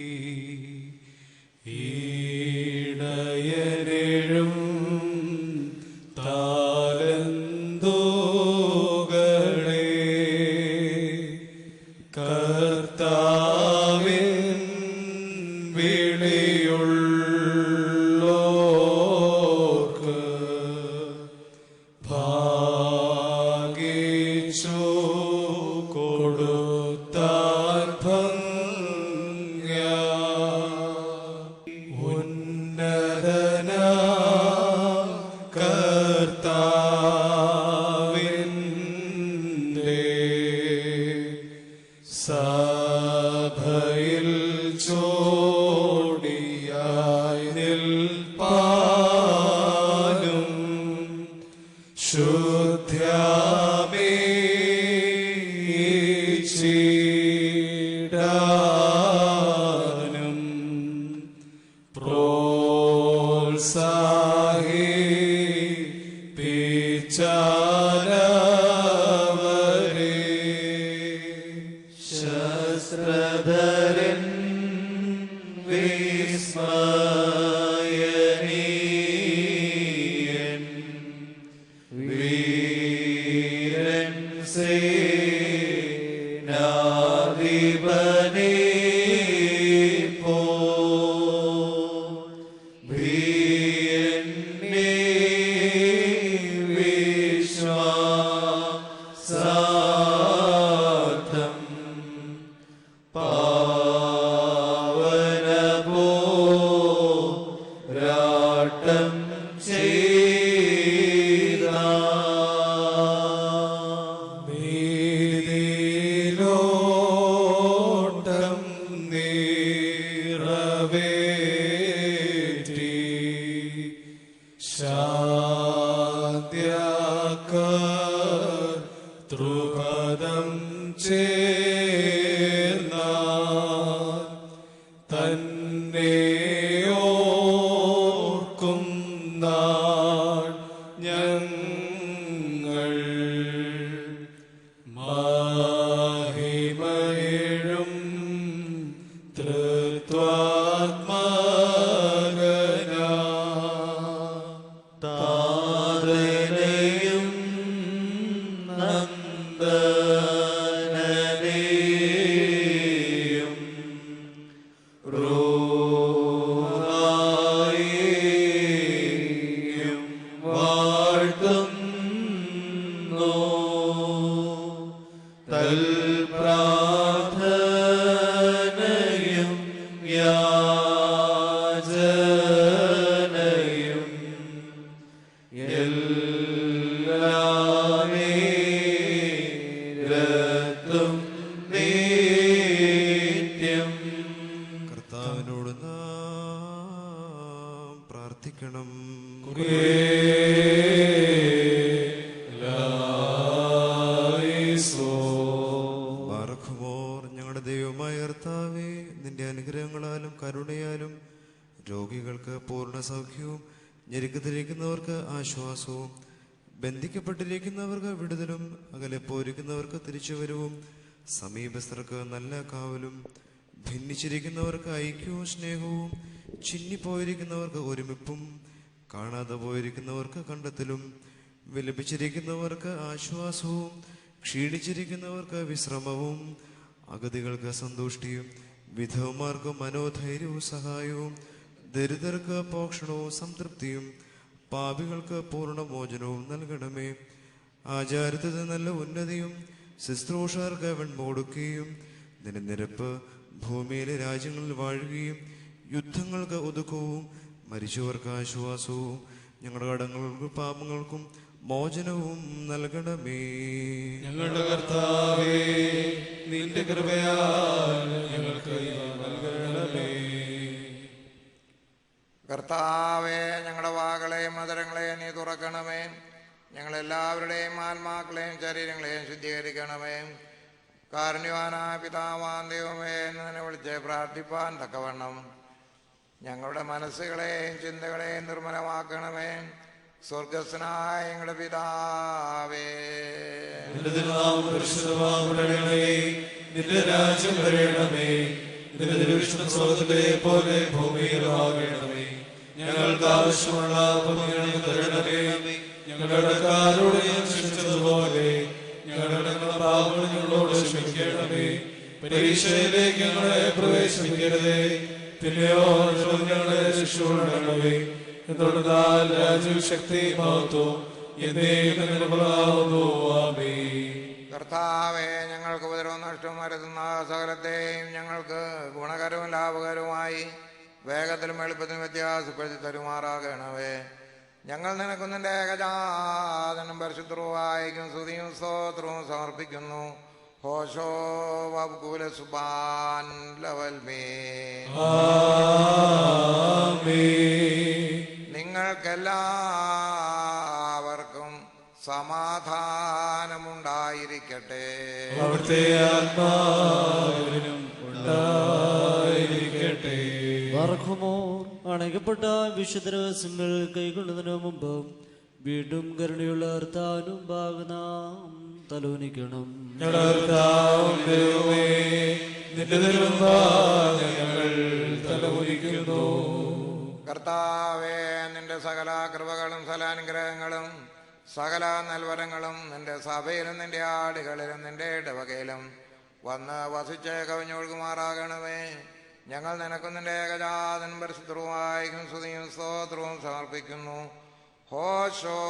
ഈടയനേഴും താലന്തോകളെ കർത്താവിൻ വിളിയുള്ളോർക്ക് ഭാഗിച്ചു കൊടുത്താൻ ഭംഗ്യ ഉന്നതന കർത്താവിൻ്റെ സഭയിൽ ചോടിയായി നിൽപ്പാനും ശുദ്ധ്യാമേച്ചിടാനും പ്രോത്സാഹിപ്പിച്ചാനവരെ ശസ്ത്രധരൻ വിസ്മയനീയൻ വീരൻ സേനാധിപനെ വിശ്വാസാർത്ഥം തൃപദം ചേർന്ന തന്നെയോർക്കുന്ന ഞങ്ങൾ മഹിമയിഴും തൃത്വാത്മകനാ താതനെയും നന്ദനെയും റൂഹായെയും വാഴ്ത്തുന്നു. തൽപ്രാർത്ഥനയും യാചനയും എല്ലാമേരത്തും നിത്യം. കർത്താവിനോട് നാം പ്രാർത്ഥിക്കണം. ബാറഖുമോർ, ഞങ്ങളുടെ ദൈവമായ കർത്താവേ, നിന്റെ അനുഗ്രഹങ്ങളാലും കരുണയാലും രോഗികൾക്ക് പൂർണ്ണ സൗഖ്യവും, ഞെരുക്കത്തിരിക്കുന്നവർക്ക് ആശ്വാസവും, ബന്ധിക്കപ്പെട്ടിരിക്കുന്നവർക്ക് വിടുതലും, അകലെ പോയിരിക്കുന്നവർക്ക് തിരിച്ചുവരവും, സമീപസ്ഥർക്ക് നല്ല കാവലും, ഭിന്നിച്ചിരിക്കുന്നവർക്ക് ഐക്യവും സ്നേഹവും, ചിന്നിപ്പോയിരിക്കുന്നവർക്ക് ഒരുമിപ്പും, കാണാതെ പോയിരിക്കുന്നവർക്ക് കണ്ടെത്തലും, വിലപിച്ചിരിക്കുന്നവർക്ക് ആശ്വാസവും, ക്ഷീണിച്ചിരിക്കുന്നവർക്ക് വിശ്രമവും, അഗതികൾക്ക് സന്തുഷ്ടിയും, വിധവമാർക്ക് മനോധൈര്യവും സഹായവും, ദരിദ്രർക്ക് പോഷണവും സംതൃപ്തിയും, പാപികൾക്ക് പൂർണ്ണമോചനവും നൽകണമേ. ആചാരത്തിന് നല്ല ഉന്നതിയും, ശുശ്രൂഷകർക്ക് വെൺമോടുക്കുകയും, നിരനിരപ്പ് ഭൂമിയിലെ രാജ്യങ്ങളിൽ വാഴുകയും, യുദ്ധങ്ങൾക്ക് ഒതുക്കവും, മരിച്ചവർക്ക് ആശ്വാസവും, ഞങ്ങളുടെ കടങ്ങൾക്കും പാപങ്ങൾക്കും മോചനവും നൽകണമേ. ഞങ്ങളുടെ കർത്താവേ, നിന്റെ കൃപയാൽ ഞങ്ങൾക്ക് ഇവ നൽകണമേ. കർത്താവേ, ഞങ്ങളുടെ വാകളെയും മധുരങ്ങളെയും നീ തുറക്കണമേ. ഞങ്ങളെല്ലാവരുടെയും ആത്മാക്കളെയും ശരീരങ്ങളെയും ശുദ്ധീകരിക്കണമേ. കാരുണ്യവാനായ പിതാവാൻ ദൈവമേ എന്ന് തന്നെ വിളിച്ച് പ്രാർത്ഥിപ്പാൻ തക്കവണ്ണം ഞങ്ങളുടെ മനസ്സുകളെയും ചിന്തകളെയും നിർമ്മലമാക്കണമേ. സ്വർഗസ്നായ ഞങ്ങളുടെ പിതാവേ, നിന്റെ തിരുനാമം പരിശുദ്ധമാകണമേ. നിന്റെ രാജ്യം വരണമേ. നിന്റെ തിരുവിഷ്ടം സ്വർഗ്ഗത്തിലെ പോലെ ഭൂമിയിലും ആകണമേ. ഞങ്ങൾക്ക് ആവശ്യമുള്ള അപ്പം ഞങ്ങൾക്ക് തരണമേ. ഞങ്ങളുടെ കടക്കാരോട് ഞാൻ ക്ഷമിച്ചതുപോലെ ഞങ്ങളുടെ പാപങ്ങൾ ഞങ്ങളോട് ക്ഷമിക്കണമേ. പരീക്ഷയിലേക്ക് ഞങ്ങളെ പ്രവേശിപ്പിക്കരുതേ, പിന്നെയോ ഞങ്ങളെ രക്ഷപ്പെടണമേ. എന്തുകൊണ്ടാൽ രാജ്യവും ശക്തി മഹത്വവും എന്നേക്കും നിനക്കുള്ളതാകുന്നു. ആമേൻ. കർത്താവേ, ഞങ്ങൾക്ക് ഉപദ്രവം നഷ്ടം വരുത്തുന്ന സകലത്തെയും ഞങ്ങൾക്ക് ഗുണകരവും ലാഭകരവുമായി വേഗത്തിലും എളുപ്പത്തിലും വ്യത്യാസപ്പെടുത്തി തരുമാറാകണമേ. ഞങ്ങൾ നിനക്ക് നിന്റെ ഏകജാതനും പരിശുദ്ധവായിക്കും സ്തുതിയും സ്തോത്രവും സമർപ്പിക്കുന്നു. ഹോശോ വബ്കുല സുബാൻ ലവൽമേ. നിങ്ങൾക്കെല്ലാവർക്കും സമാധാനമുണ്ടായിരിക്കട്ടെ. അവിടുത്തെ ആത്മാവിനും ഉണ്ടായിരിക്കട്ടെ. ബാറഖുമോർ, അണയ്ക്കപ്പെട്ട വിശുദ്ധ രഹസ്യങ്ങൾ കൈക്കൊള്ളുന്നതിനു മുമ്പ് വീണ്ടും കരുണയുള്ള കർത്താവിനും ഭാഗനാം തലോനിക്കണം. ഞങ്ങളുടെ കർത്താവും ദൈവമേ, നിന്റെ തിരുമുമ്പാകെ ഞങ്ങൾ തലകുനിക്കുന്നു. കർത്താവേ, നിന്റെ സകല കൃപകളും സകലാനുഗ്രഹങ്ങളും സകല നൽവരങ്ങളും നിന്റെ സഭയിലും നിന്റെ ആടുകളിലും നിന്റെ ഇടവകയിലും വന്ന് വസിച്ച് കവിഞ്ഞൊഴുകുമാറാകണമേ. ഞങ്ങൾ നിനക്കും നിന്റെ ഏകജാതൻ പരിശുദ്ധവായിക്കും സ്തുതിയും സ്തോത്രവും സമർപ്പിക്കുന്നു. ഹോശോ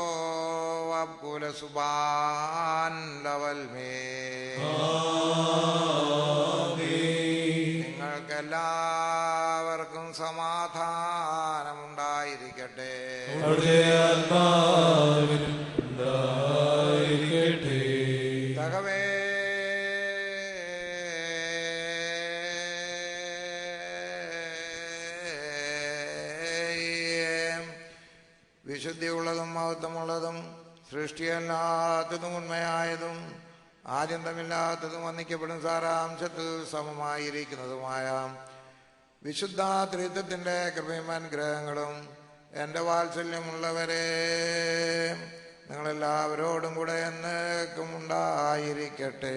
വബ്കുല സുബാൻ ലവൽമേ. നിങ്ങൾക്കെല്ലാവർക്കും സമാധാനമുണ്ടായിരിക്കട്ടെ. അവിടുത്തെ ആത്മാവിനും ഉണ്ടായിരിക്കട്ടെ. തകവേ വിശുദ്ധിയുള്ളതും മഹത്വമുള്ളതും സൃഷ്ടിയല്ലാത്തതും ഉണ്മയായതും ആദ്യന്തമില്ലാത്തതും വന്ദിക്കപ്പെടും സാരാംശത്തിൽ സമമായിരിക്കുന്നതുമായ വിശുദ്ധ ത്രിത്വത്തിന്റെ കൃപയും അനുഗ്രഹങ്ങളും എൻ്റെ വാത്സല്യമുള്ളവരെ നിങ്ങളെല്ലാവരോടും കൂടെ എന്നേക്കും ഉണ്ടായിരിക്കട്ടെ.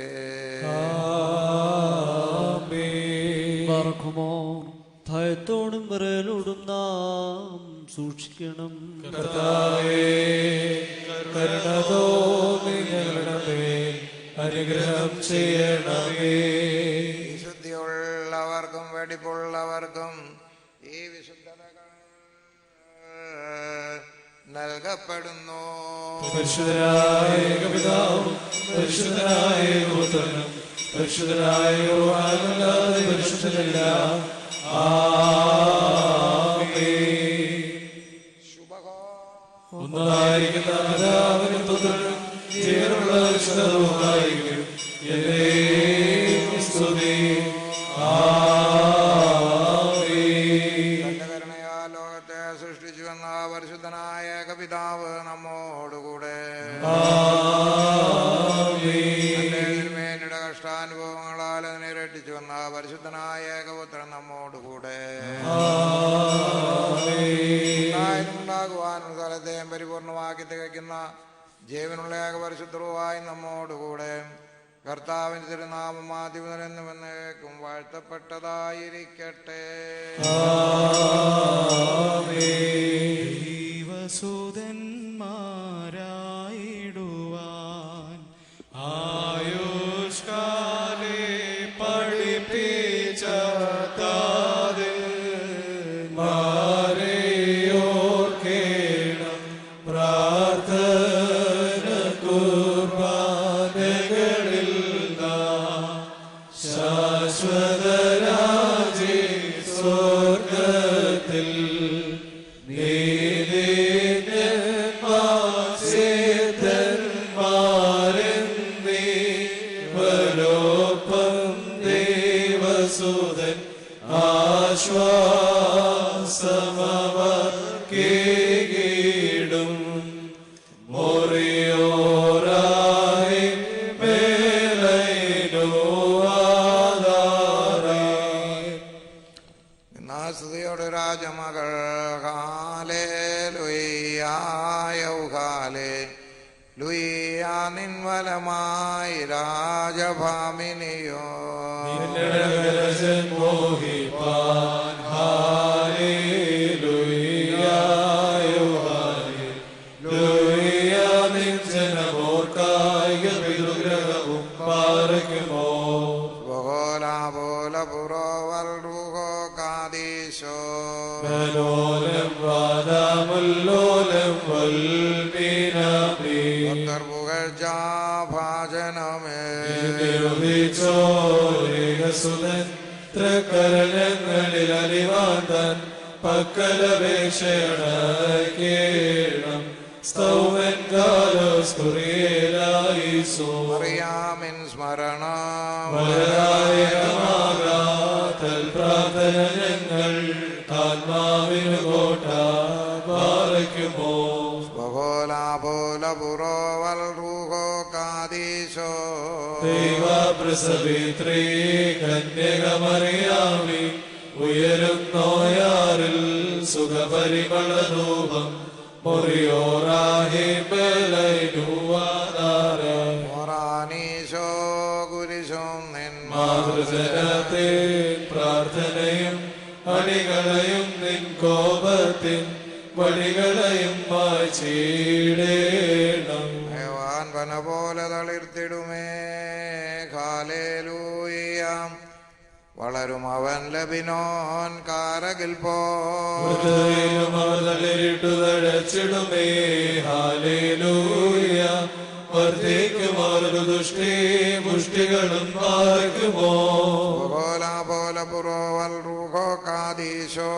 ഭയത്തോടും വിറയലോടും നാം സൂക്ഷിക്കണം. അനുഗ്രഹം ചെയ്യണമേ. വിശുദ്ധിയുള്ളവർക്കും വെടിപ്പുള്ളവർക്കും ഈ വിശുദ്ധതകൾ നൽകപ്പെടുന്നു. പരിശുദ്ധനായ പിതാവും പരിശുദ്ധനായ പുത്രനും പരിശുദ്ധനായ യോഹന്നാനല്ലാതെ പരിശുദ്ധനില്ല. ഒന്നായിരിക്കുന്ന പിതാവിനും പുത്രനും ജീവനുള്ള പരിശുദ്ധവുമായിരിക്കും സ്തുതി. തന്റെ കരുണയാൽ ലോകത്തെ സൃഷ്ടിച്ചു എന്ന പരിശുദ്ധനായ ഏകപിതാവ് നമ്മോടുകൂടെ തിരുമേനിയുടെ കഷ്ടാനുഭവങ്ങളാൽ അതിനെ രക്ഷിച്ചു എന്ന പരിശുദ്ധനായ ഏകപുത്രൻ നമ്മോടുകൂടെ ഉണ്ടാകുവാനും സ്ഥലത്തെയും പരിപൂർണമാക്കി തികയ്ക്കുന്ന ജീവനുള്ള ഏകപരിശുദ്ധവുമായി നമ്മോടുകൂടെ കർത്താവിന്റെ തിരുനാമം ആദ്യമുതലെന്നും എന്നേക്കും വാഴ്ത്തപ്പെട്ടതായിരിക്കട്ടെ. ദൈവസുതന്മാരായിടുവാൻ ആയുഷ്കാലേ പഠിപ്പിച്ച മാരെയോർക്കേണം പ്രാർത്ഥന കുർബാനകളിൽ ശാശ്വതരാജേ സ്വർഗത്തിൽ നീതിന്മാരെന്നീവരോപ്പം ദേവസുതൻ ആശ്വാസമവർക്കേകിടും മോറിയോരായി സ്തുതിയോട് രാജമകൾ ഹാലേലുയ്യായൗഹാലേ ലുയ്യാ നിൻവലമായി രാജഭാമിനിയോ മോഹിപ്പാൻ ഹാലേലുയ്യാ നിൻ ജനമോർക്കായ പിതൃഗ്രഹവും പാർക്കുമോ മനോലം വാദാമുല്ലോലം േകസുതൻ ത്രകരണങ്ങളിൽ അലിവാന്തൻ പക്കലപേക്ഷണം സ്തൗമൻ കാലോസ്കുറിയേലായിസോ മറിയാമിൻ സ്മരണ വരായമാകാത്തൽ പ്രാർത്ഥന ഞങ്ങൾ ആത്മാവിനു കോട്ട പാറയ്ക്കുമോ ദൈവപ്രസവിത്രീ കന്യകമറിയാമി ഉയരുന്നോയാറിൽ സുഖപരിമളധൂപം മൊറാനീശോ കുരിശും മാതൃജനത്തെ പ്രാർത്ഥനയും അടികളയും നിൻ കോപത്തിൻ വടികളയും വായിച്ചിടേണം. വന പോലെ തളിർത്തിടുമേ ഹാലേലൂയാം വളരും അവൻ ലബിനോൻ കാരകിൽ പോളിട്ടുതഴച്ചിടുമേ ഹാലേലൂയ വർദ്ധിക്കുമാർഗു ദുഷ്ടി മുഷ്ടികളും പാർക്കുമോ പോലെ പുറോവൽ റൂഹോ കാദീശോ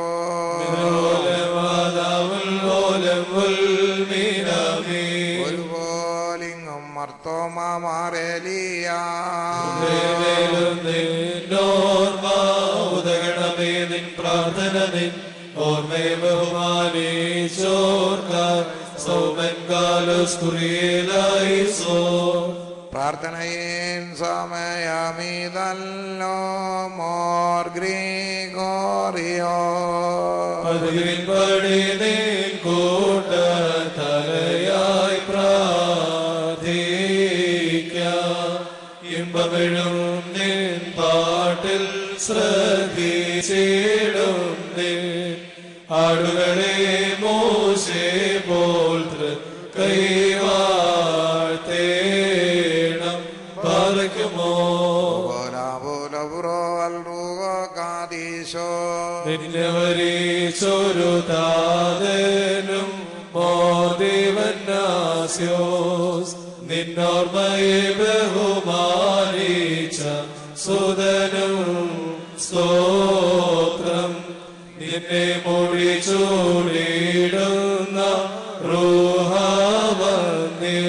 ഒരുപോലിങ്ങും ഉദകണമേ നിൻ പ്രാർത്ഥന നിൻ ഓർമ്മയെ ബഹുമാനീശോർക്കാൻ സൗമൻ കാലോസ്കുറിയേലായിസോ പ്രാർത്ഥനയിൻ സമയമിതല്ലോ മോർ ഗ്രിഗോറിയോ പടി നിൻ കൂട്ട തലയായി പ്രാർത്ഥിക്കാം ഇമ്പമെഴും നിൻ പാട്ടിൽ ശ്രദ്ധിച്ചിടും നിൻ ആടുകളെ മോശെ പോൽ കൈവാഴ്ത്തേണം പാർക്കുമോ നിന്നെ വരിച്ചൊരു താതനും മോദിവന്നാസ്യോസ് നിന്നോർമ്മയെ ബഹുമാനിച്ച സുതനും സ്തോത്രം നിന്നെ മുടി ചൂടിടുന്ന റൂഹാവന്നേ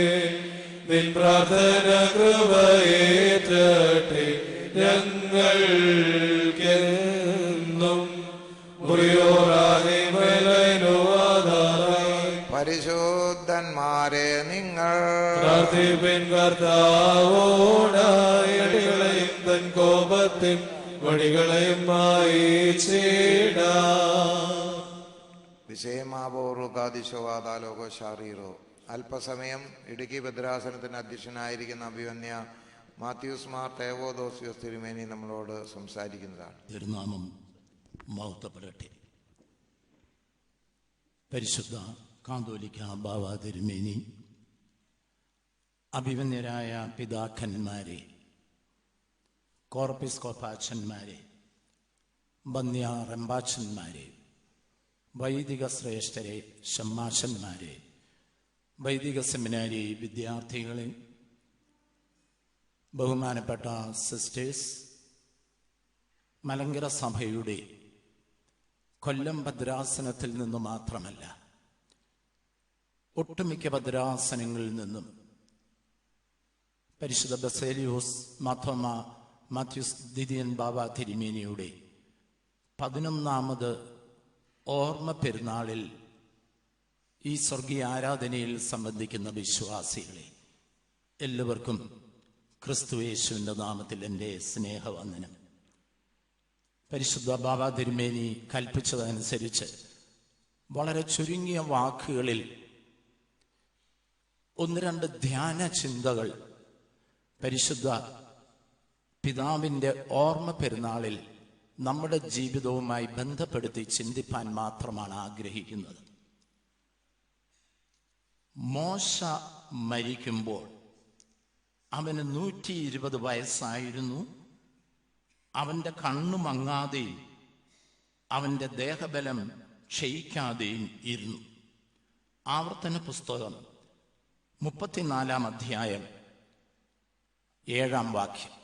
നിൻ പ്രാർത്ഥന കൃപയേറ്റട്ടെ ഞങ്ങൾക്കെന്നും പരിശുദ്ധന്മാരെ നിങ്ങൾ പ്രാർത്ഥിപ്പിൻ കർത്താവോടായി അടികളെയും തൻ കോപത്തിൻ വടികളെയും മായിച്ചിടാ വിഷയമാപോറുകാദിശോവാദാലോകോ ശാരീറോ. അല്പസമയം ഇടുക്കി ഭദ്രാസനത്തിന് അധ്യക്ഷനായിരിക്കുന്ന അഭിമന്യ മാത്യൂസ് മാർ തേവോദോസിയോസ് തിരുമേനി നമ്മളോട് സംസാരിക്കുന്നതാണ്. തിരുനാമം മഹത്വപ്പെടട്ടെ. പരിശുദ്ധ കാതോലിക്ക ബാവ തിരുമേനി, അഭിമന്യരായ പിതാക്കന്മാരെ, കോർപ്പിസ്കോപ്പാച്ചന്മാരെ, ബന്യ റമ്പാച്ചന്മാരെ, വൈദിക ശ്രേഷ്ഠരെ, ഷമ്മാശന്മാരെ, വൈദിക സെമിനാരി വിദ്യാർത്ഥികളെ, ബഹുമാനപ്പെട്ട സിസ്റ്റേഴ്സ്, മലങ്കര സഭയുടെ കൊല്ലം ഭദ്രാസനത്തിൽ നിന്ന് മാത്രമല്ല ഒട്ടുമിക്ക ഭദ്രാസനങ്ങളിൽ നിന്നും പരിശുദ്ധ ബസേലിയോസ് മാർത്തോമ മാത്യൂസ് ദിദിയൻ ബാബ തിരുമേനിയുടെ 11ാമത് ഓർമ്മ പെരുന്നാളിൽ ഈ സ്വർഗീയ ആരാധനയിൽ സംബന്ധിക്കുന്ന വിശ്വാസികളെ എല്ലാവർക്കും ക്രിസ്തുയേശുവിൻ്റെ നാമത്തിൽ എൻ്റെ സ്നേഹവന്ദനം. പരിശുദ്ധ ബാബ തിരുമേനി കൽപ്പിച്ചതനുസരിച്ച് വളരെ ചുരുങ്ങിയ വാക്കുകളിൽ 1-2 ധ്യാന ചിന്തകൾ പരിശുദ്ധ പിതാവിൻ്റെ ഓർമ്മ പെരുന്നാളിൽ നമ്മുടെ ജീവിതവുമായി ബന്ധപ്പെടുത്തി ചിന്തിപ്പാൻ മാത്രമാണ് ആഗ്രഹിക്കുന്നത്. മോശ മരിക്കുമ്പോൾ അവന് 120 വയസ്സായിരുന്നു. അവൻ്റെ കണ്ണു മങ്ങാതെയും അവൻ്റെ ദേഹബലം ക്ഷയിക്കാതെയും ഇരുന്നു. ആവർത്തന പുസ്തകം 34-ാം അധ്യായം 7-ാം വാക്യം.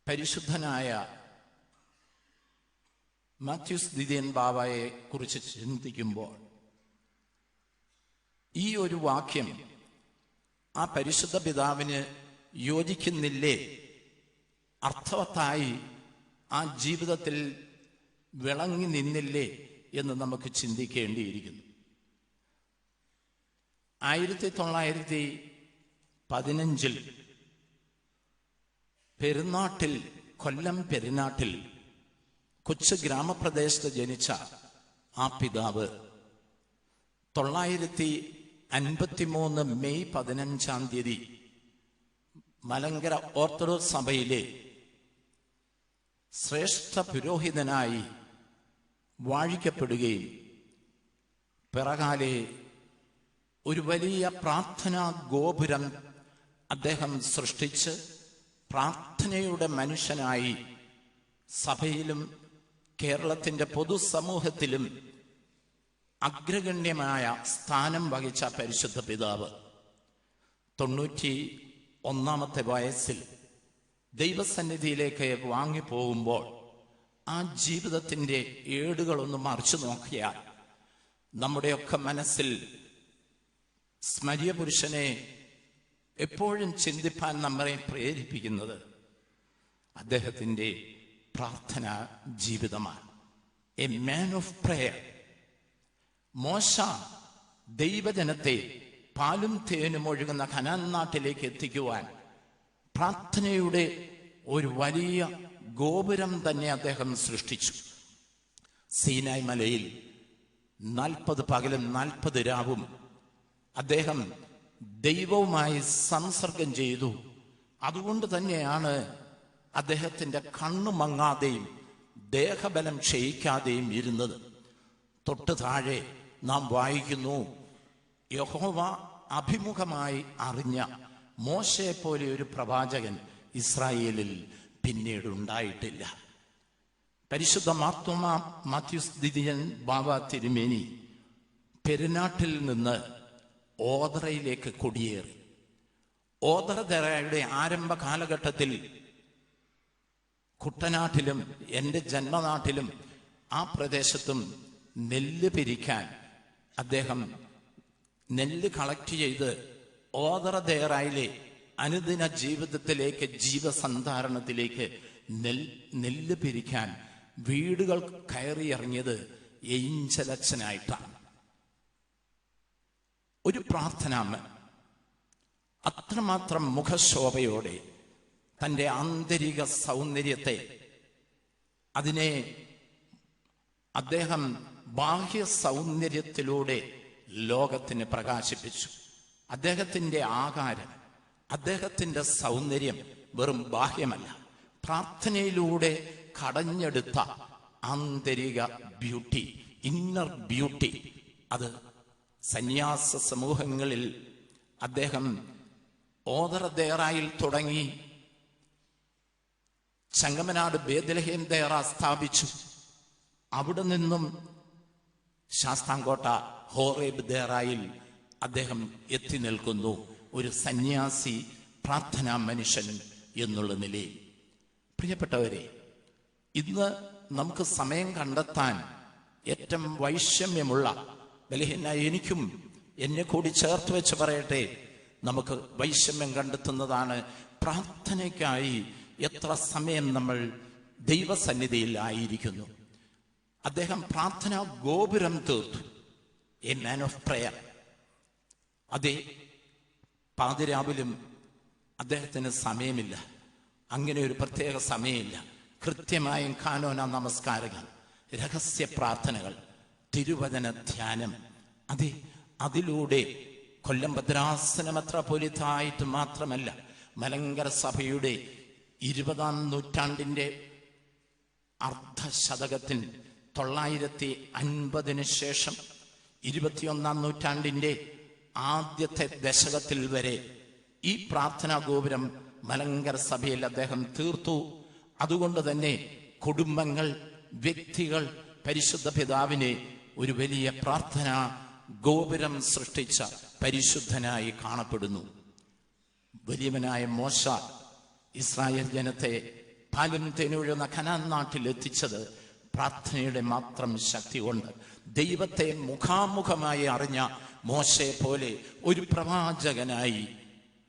പരിശുദ്ധനായ മാത്യൂസ് ദിദിയൻ ബാബയെ കുറിച്ച് ചിന്തിക്കുമ്പോൾ ഈ ഒരു വാക്യം ആ പരിശുദ്ധ പിതാവിന് യോജിക്കുന്നില്ലേ, അർത്ഥവത്തായി ആ ജീവിതത്തിൽ വിളങ്ങി നിന്നില്ലേ എന്ന് നമുക്ക് ചിന്തിക്കേണ്ടിയിരിക്കുന്നു. 1915 പെരുന്നാട്ടിൽ, കൊല്ലം പെരുന്നാട്ടിൽ കൊച്ചു ഗ്രാമപ്രദേശത്ത് ജനിച്ച ആ പിതാവ് 953 മെയ് 15-ാം തീയതി മലങ്കര ഓർത്തഡോക്സ് സഭയിലെ ശ്രേഷ്ഠ പുരോഹിതനായി വാഴിക്കപ്പെടുകയും പിറകാലെ ഒരു വലിയ പ്രാർത്ഥനാ ഗോപുരം അദ്ദേഹം സൃഷ്ടിച്ച് പ്രാർത്ഥനയുടെ മനുഷ്യനായി സഭയിലും കേരളത്തിൻ്റെ പൊതുസമൂഹത്തിലും അഗ്രഗണ്യമായ സ്ഥാനം വഹിച്ച പരിശുദ്ധ പിതാവ് 91-ാമത്തെ വയസ്സിൽ ദൈവസന്നിധിയിലേക്ക് വാങ്ങിപ്പോകുമ്പോൾ ആ ജീവിതത്തിൻ്റെ ഏടുകളൊന്ന് മറിച്ചു നോക്കിയാൽ നമ്മുടെയൊക്കെ മനസ്സിൽ സ്മരിയ പുരുഷനെ എപ്പോഴും ചിന്തിപ്പാൻ നമ്മളെ പ്രേരിപ്പിക്കുന്നത് അദ്ദേഹത്തിൻ്റെ പ്രാർത്ഥനാ ജീവിതമാണ്. A man of prayer. മോശ ദൈവജനത്തെ പാലും തേനും ഒഴുകുന്ന കനാൻ നാട്ടിലേക്ക് എത്തിക്കുവാൻ പ്രാർത്ഥനയുടെ ഒരു വലിയ ഗോപുരം തന്നെ അദ്ദേഹം സൃഷ്ടിച്ചു. സീനായ് മലയിൽ 40 പകലും 40 രാവും അദ്ദേഹം ദൈവവുമായി സംസർഗം ചെയ്തു. അതുകൊണ്ട് തന്നെയാണ് അദ്ദേഹത്തിന്റെ കണ്ണു മങ്ങാതെയും ദേഹബലം ക്ഷയിക്കാതെയും ഇരുന്നത്. തൊട്ട് താഴെ നാം വായിക്കുന്നു, യഹോവ അഭിമുഖമായി അറിഞ്ഞ മോശയെ പോലെ ഒരു പ്രവാചകൻ ഇസ്രായേലിൽ പിന്നീട് ഉണ്ടായിട്ടില്ല. പരിശുദ്ധ മാർത്തോമാ മാത്യൂസ് ദിദിയൻ ബാവ തിരുമേനി പെരുനാട്ടിൽ നിന്ന് ഓതറയിലേക്ക് കൊടിയേറി. ഓതറയുടെ ആരംഭ കാലഘട്ടത്തിൽ കുട്ടനാട്ടിലും എൻ്റെ ജന്മനാട്ടിലും ആ പ്രദേശത്തും നെല്ല് പിരിക്കാൻ അദ്ദേഹം നെല്ല് കളക്ട് ചെയ്ത് ഓതറ അനുദിന ജീവിതത്തിലേക്ക്, ജീവസന്ധാരണത്തിലേക്ക് നെല്ല് പിരിക്കാൻ വീടുകൾ കയറിയിറങ്ങിയത് ഏഞ്ചലച്ചനായിട്ടാണ്. ഒരു പ്രാർത്ഥനാമൻ അത്രമാത്രം മുഖശോഭയോടെ തൻ്റെ ആന്തരിക സൗന്ദര്യത്തെ അതിനെ അദ്ദേഹം ബാഹ്യ സൗന്ദര്യത്തിലൂടെ ലോകത്തിന് പ്രകാശിപ്പിച്ചു. അദ്ദേഹത്തിൻ്റെ ആകാരം, അദ്ദേഹത്തിൻ്റെ സൗന്ദര്യം വെറും ബാഹ്യമല്ല, പ്രാർത്ഥനയിലൂടെ കടഞ്ഞെടുത്ത ആന്തരിക ബ്യൂട്ടി, ഇന്നർ ബ്യൂട്ടി. അത് സന്യാസ സമൂഹങ്ങളിൽ അദ്ദേഹം ഓതറ ദേറായിൽ തുടങ്ങി ചങ്ങമനാട് ബേദലഹേം ദേറ സ്ഥാപിച്ചു. അവിടെ നിന്നും ശാസ്താംകോട്ട ഹോറേബ് ദേറായിൽ അദ്ദേഹം എത്തി നിൽക്കുന്നു, ഒരു സന്യാസി പ്രാർത്ഥനാ മനുഷ്യൻ എന്നുള്ള നിലയിൽ. പ്രിയപ്പെട്ടവരെ, ഇന്ന് നമുക്ക് സമയം കണ്ടെത്താൻ ഏറ്റവും വൈഷമ്യമുള്ള, ബലഹീനായ എനിക്കും എന്നെ കൂടി ചേർത്ത് വെച്ച് പറയട്ടെ, നമുക്ക് വൈഷമ്യം കണ്ടെത്തുന്നതാണ് പ്രാർത്ഥനയ്ക്കായി എത്ര സമയം നമ്മൾ ദൈവസന്നിധിയിൽ ആയിരിക്കുന്നു. അദ്ദേഹം പ്രാർത്ഥനാ ഗോപുരം തീർത്തു, എ മാൻ ഓഫ് പ്രയർ. അതെ, പാതിരാവിലും അദ്ദേഹത്തിന് സമയമില്ല, അങ്ങനെ ഒരു പ്രത്യേക സമയമില്ല. കൃത്യമായും കാനോന നമസ്കാരങ്ങൾ, രഹസ്യ പ്രാർത്ഥനകൾ, തിരുവചന ധ്യാനം. അതെ, അതിലൂടെ കൊല്ലം ഭദ്രാസന മെത്രാപ്പൊലീത്തായിട്ട് മാത്രമല്ല, മലങ്കര സഭയുടെ 20-ാം നൂറ്റാണ്ടിൻ്റെ അർദ്ധശതകത്തിൽ 950 ശേഷം 21-ാം നൂറ്റാണ്ടിൻ്റെ ആദ്യത്തെ ദശകത്തിൽ വരെ ഈ പ്രാർത്ഥനാ ഗോപുരം മലങ്കര സഭയിൽ അദ്ദേഹം തീർത്തു. അതുകൊണ്ട് തന്നെ കുടുംബങ്ങൾ, വ്യക്തികൾ പരിശുദ്ധ പിതാവിനെ ഒരു വലിയ പ്രാർത്ഥനാ ഗോപുരം സൃഷ്ടിച്ച പരിശുദ്ധനായി കാണപ്പെടുന്നു. വലിയവനായ മോശ ഇസ്രായേൽ ജനത്തെ പാലും തേനൊഴുകുന്ന കനാൻ നാട്ടിൽ എത്തിച്ചത് പ്രാർത്ഥനയുടെ മാത്രം ശക്തി കൊണ്ട്. ദൈവത്തെ മുഖാമുഖമായി അറിഞ്ഞ മോശയെ പോലെ ഒരു പ്രവാചകനായി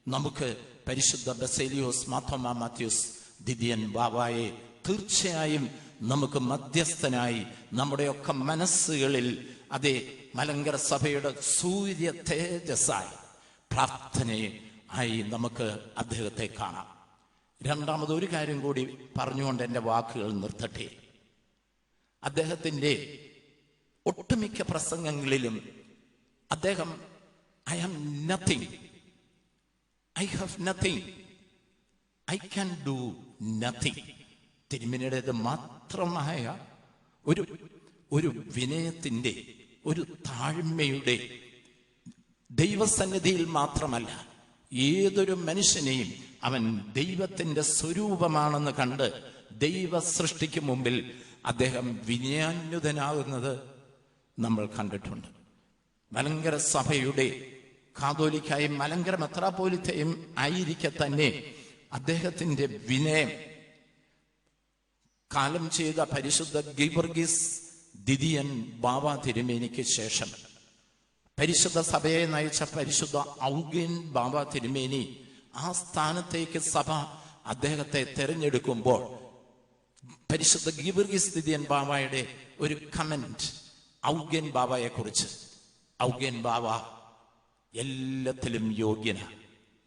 നമുക്ക് പരിശുദ്ധ ബസേലിയോസ് മാർത്തോമാ മാത്യൂസ് ദിദിയൻ ബാവായെ തീർച്ചയായും നമുക്ക് മധ്യസ്ഥനായി നമ്മുടെയൊക്കെ മനസ്സുകളിൽ, അതേ മലങ്കര സഭയുടെ സൂര്യ തേജസ്സായി പ്രാർത്ഥനയായി നമുക്ക് അദ്ദേഹത്തെ കാണാം. രണ്ടാമത് ഒരു കാര്യം കൂടി പറഞ്ഞുകൊണ്ട് എൻ്റെ വാക്കുകൾ നിർത്തട്ടെ. അദ്ദേഹത്തിൻ്റെ ഒട്ടുമിക്ക പ്രസംഗങ്ങളിലും അദ്ദേഹം I am nothing, I have nothing, I can do nothing. തിരുമേനിയുടേത് മാത്രമായ ഒരു വിനയത്തിൻ്റെ, ഒരു താഴ്മയുടെ, ദൈവസന്നിധിയിൽ മാത്രമല്ല ഏതൊരു മനുഷ്യനെയും അവൻ ദൈവത്തിന്റെ സ്വരൂപമാണെന്ന് കണ്ട് ദൈവ സൃഷ്ടിക്ക് മുമ്പിൽ അദ്ദേഹം വിനയാന്യുതനാകുന്നത് നമ്മൾ കണ്ടിട്ടുണ്ട്. മലങ്കര സഭയുടെ കാതോലിക്കായും മലങ്കര മെത്രാപ്പോലിത്തയും ആയിരിക്കെ തന്നെ അദ്ദേഹത്തിന്റെ വിനയം കാലം ചെയ്ത പരിശുദ്ധ ഗീവർഗീസ് ദിദിയൻ ബാവ തിരുമേനിക്ക് ശേഷം പരിശുദ്ധ സഭയെ നയിച്ച പരിശുദ്ധ ഔഗേൻ ബാവ തിരുമേനി ആ സ്ഥാനത്തേക്ക് സഭ അദ്ദേഹത്തെ തെരഞ്ഞെടുക്കുമ്പോൾ പരിശുദ്ധ ഗീവർഗീസ് ദിദിയൻ ബാവയുടെ ഒരു കമന്റ് ഔഗേൻ ബാവയെ കുറിച്ച്, ഔഗേൻ ബാവ എല്ലാത്തിലും യോഗ്യനാണ്,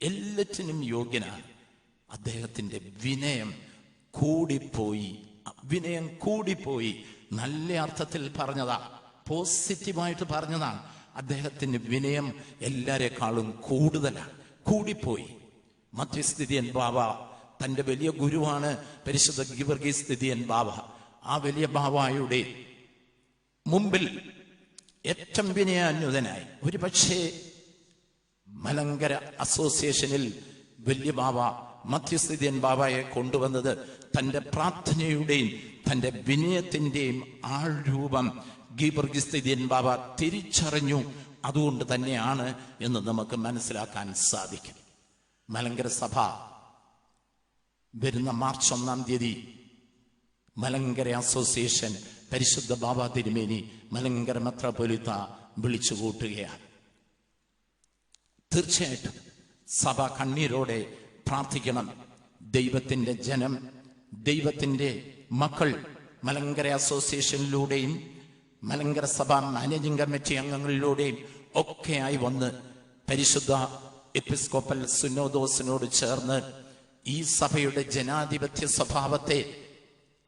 എല്ലാറ്റിനും യോഗ്യനാണ്. അദ്ദേഹത്തിന്റെ വിനയം കൂടിപ്പോയി, വിനയം കൂടിപ്പോയി. നല്ല അർത്ഥത്തിൽ പറഞ്ഞതാ, പോസിറ്റീവായിട്ട് പറഞ്ഞതാണ്. അദ്ദേഹത്തിന്റെ വിനയം എല്ലാരെക്കാളും കൂടുതലാണ്, കൂടിപ്പോയി. മധ്യസ്ഥിതിയൻ ബാബ തന്റെ വലിയ ഗുരുവാണ് പരിശുദ്ധ ഗീവർഗീസ് സ്ഥിതിയൻ ബാബ. ആ വലിയ ബാബായുടെ മുമ്പിൽ ഏറ്റവും വിനയാന്യുതനായി. ഒരു പക്ഷേ മലങ്കര അസോസിയേഷനിൽ വലിയ ബാബ മധ്യസ്ഥിതിയൻ ബാബയെ കൊണ്ടുവന്നത് തന്റെ പ്രാർത്ഥനയുടെയും തന്റെ വിനയത്തിന്റെയും ആൾരൂപം ഗീവർഗീസ് സ്ഥിതിയൻ ബാബ തിരിച്ചറിഞ്ഞു. അതുകൊണ്ട് തന്നെയാണ് എന്ന് നമുക്ക് മനസ്സിലാക്കാൻ സാധിക്കും. മലങ്കര സഭ വരുന്ന മാർച്ച് 1-ാം തീയതി മലങ്കര അസോസിയേഷൻ പരിശുദ്ധ ബാബ തിരുമേനി മലങ്കര മെത്രാപ്പൊലീത്ത വിളിച്ചു കൂട്ടുകയാണ്. തീർച്ചയായിട്ടും സഭ കണ്ണീരോടെ പ്രാർത്ഥിക്കണം. ദൈവത്തിന്റെ ജനം, ദൈവത്തിന്റെ മക്കൾ മലങ്കര അസോസിയേഷനിലൂടെയും മലങ്കര സഭ മാനേജിംഗ് കമ്മിറ്റി അംഗങ്ങളിലൂടെയും ഒക്കെയായി വന്ന് പരിശുദ്ധ എപ്പിസ്കോപ്പൽ സുനോദോസിനോട് ചേർന്ന് ഈ സഭയുടെ ജനാധിപത്യ സ്വഭാവത്തെ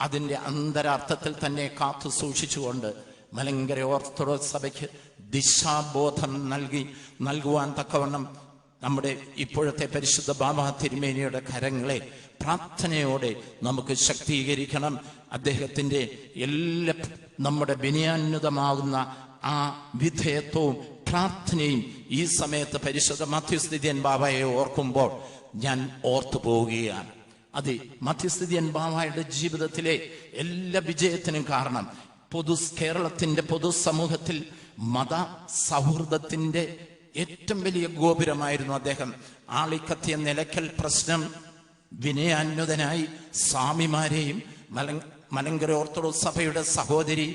അതിന്റെ അന്തരാർത്ഥത്തിൽ തന്നെ കാത്തു സൂക്ഷിച്ചുകൊണ്ട് മലങ്കര ഓർത്തഡോക്സ് സഭയ്ക്ക് ദിശാബോധം നൽകുവാൻ തക്കവണ്ണം നമ്മുടെ ഇപ്പോഴത്തെ പരിശുദ്ധ ബാബ തിരുമേനിയുടെ കരങ്ങളെ പ്രാർത്ഥനയോടെ നമുക്ക് ശക്തീകരിക്കണം. അദ്ദേഹത്തിന്റെ എല്ലാ നമ്മുടെ വിനയാന്വിതമാകുന്ന ആ വിധേയത്വവും പ്രാർത്ഥനയും ഈ സമയത്ത് പരിശുദ്ധ മധ്യസ്ഥിതിയൻ ബാബയെ ഓർക്കുമ്പോൾ ഞാൻ ഓർത്തു പോവുകയാണ്. അത് മധ്യസ്ഥിതിയൻ ബാബയുടെ ജീവിതത്തിലെ എല്ലാ വിജയത്തിനും കാരണം കേരളത്തിന്റെ പൊതുസമൂഹത്തിൽ മത സൗഹൃദത്തിന്റെ ഏറ്റവും വലിയ ഗോപുരമായിരുന്നു അദ്ദേഹം. ആളിക്കത്തിയ നിലയ്ക്കൽ പ്രശ്നം വിനയാന്വിതനായി സ്വാമിമാരെയും മലങ്കര ഓർത്തഡോക്സ് സഭയുടെ സഹോദരി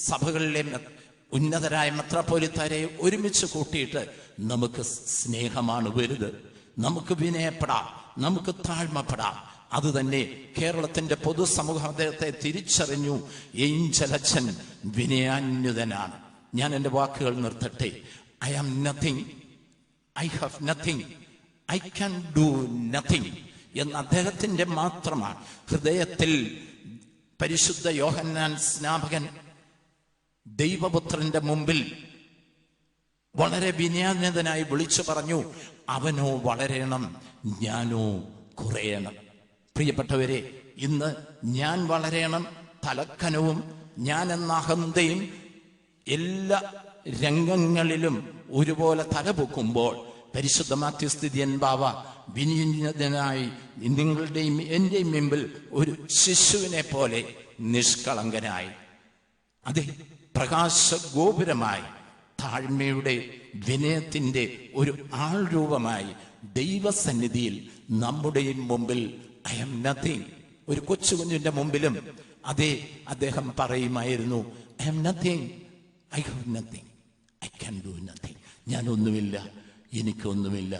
സഭകളിലെ ഉന്നതരായ മെത്രാപ്പൊലീത്താരെ ഒരുമിച്ച് കൂട്ടിയിട്ട് നമുക്ക് സ്നേഹമാണ് വലുത്, നമുക്ക് വിനയപ്പെടാം, നമുക്ക് താഴ്മപ്പെടാം. അതുതന്നെ കേരളത്തിന്റെ പൊതുസമൂഹം അദ്ദേഹത്തെ തിരിച്ചറിഞ്ഞു. ഏഞ്ചലച്ചൻ വിനയാന്വിതനാണ്. ഞാൻ എൻ്റെ വാക്കുകൾ നിർത്തട്ടെ. I am nothing, I have nothing, I can do nothing എന്ന് അദ്ദേഹത്തിന്റെ മാത്രമാണ്. ഹൃദയത്തിൽ പരിശുദ്ധ യോഹന്നാൻ സ്നാപകൻ ദൈവപുത്രന്റെ മുമ്പിൽ വളരെ വിനയാന്വിതനായി വിളിച്ചു പറഞ്ഞു, അവനോ വളരണം, ഞാനോ കുറയണം. പ്രിയപ്പെട്ടവരെ, ഇന്ന് ഞാൻ വളരണം, തലക്കനവും ഞാൻ എന്ന അഹന്തയും എല്ലാ രംഗങ്ങളിലും ഒരുപോലെ തലപൊക്കുമ്പോൾ പരിശുദ്ധ മധ്യസ്ഥിതിയൻ ബാബ വിനീതനായി നിങ്ങളുടെയും എന്റെയും മുമ്പിൽ ഒരു ശിശുവിനെ പോലെ നിഷ്കളങ്കനായി, അതെ, പ്രകാശ ഗോപുരമായി, താഴ്മയുടെ വിനയത്തിന്റെ ഒരു ആൾരൂപമായി ദൈവസന്നിധിയിൽ നമ്മുടെയും മുമ്പിൽ ഐ ആം നത്തിങ്. ഒരു കൊച്ചു കുഞ്ഞിന്റെ മുമ്പിലും അതേ അദ്ദേഹം പറയുമായിരുന്നു, I am nothing, I have nothing, I can do nothing. ഞാനൊന്നുമില്ല, എനിക്കൊന്നുമില്ല,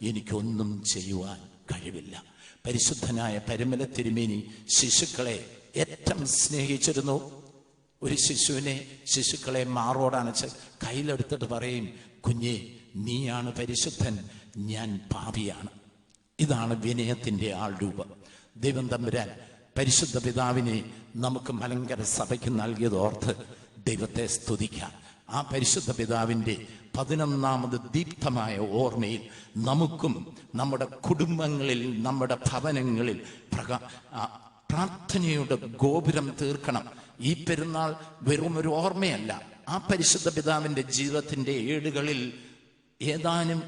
എനിക്കൊന്നും ചെയ്യുവാൻ കഴിവില്ല. പരിശുദ്ധനായ പരിമല തിരുമേനി ശിശുക്കളെ ഏറ്റവും സ്നേഹിച്ചിരുന്നു. ഒരു ശിശുക്കളെ മാറോടണച്ച് കയ്യിലെടുത്തിട്ട് പറയും, കുഞ്ഞെ, നീയാണ് പരിശുദ്ധൻ, ഞാൻ പാപിയാണ്. ഇതാണ് വിനയത്തിന്റെ ആൾരൂപം. ദൈവം തമ്പുരാൻ പരിശുദ്ധ പിതാവിനെ നമുക്ക് മലങ്കര സഭയ്ക്ക് നൽകിയതോർത്ത് ദൈവത്തെ സ്തുതിക്കാം. ആ പരിശുദ്ധ പിതാവിന്റെ 11ാമത് ദീപ്തമായ ഓർമ്മയിൽ നമുക്കും നമ്മുടെ കുടുംബങ്ങളിൽ, നമ്മുടെ ഭവനങ്ങളിൽ പ്രാർത്ഥനയുടെ ഗോപുരം തീർക്കണം. ഈ പെരുന്നാൾ വെറും ഒരു ഓർമ്മയല്ല. ആ പരിശുദ്ധ പിതാവിന്റെ ജീവിതത്തിന്റെ ഏടുകളിൽ ഏതാനും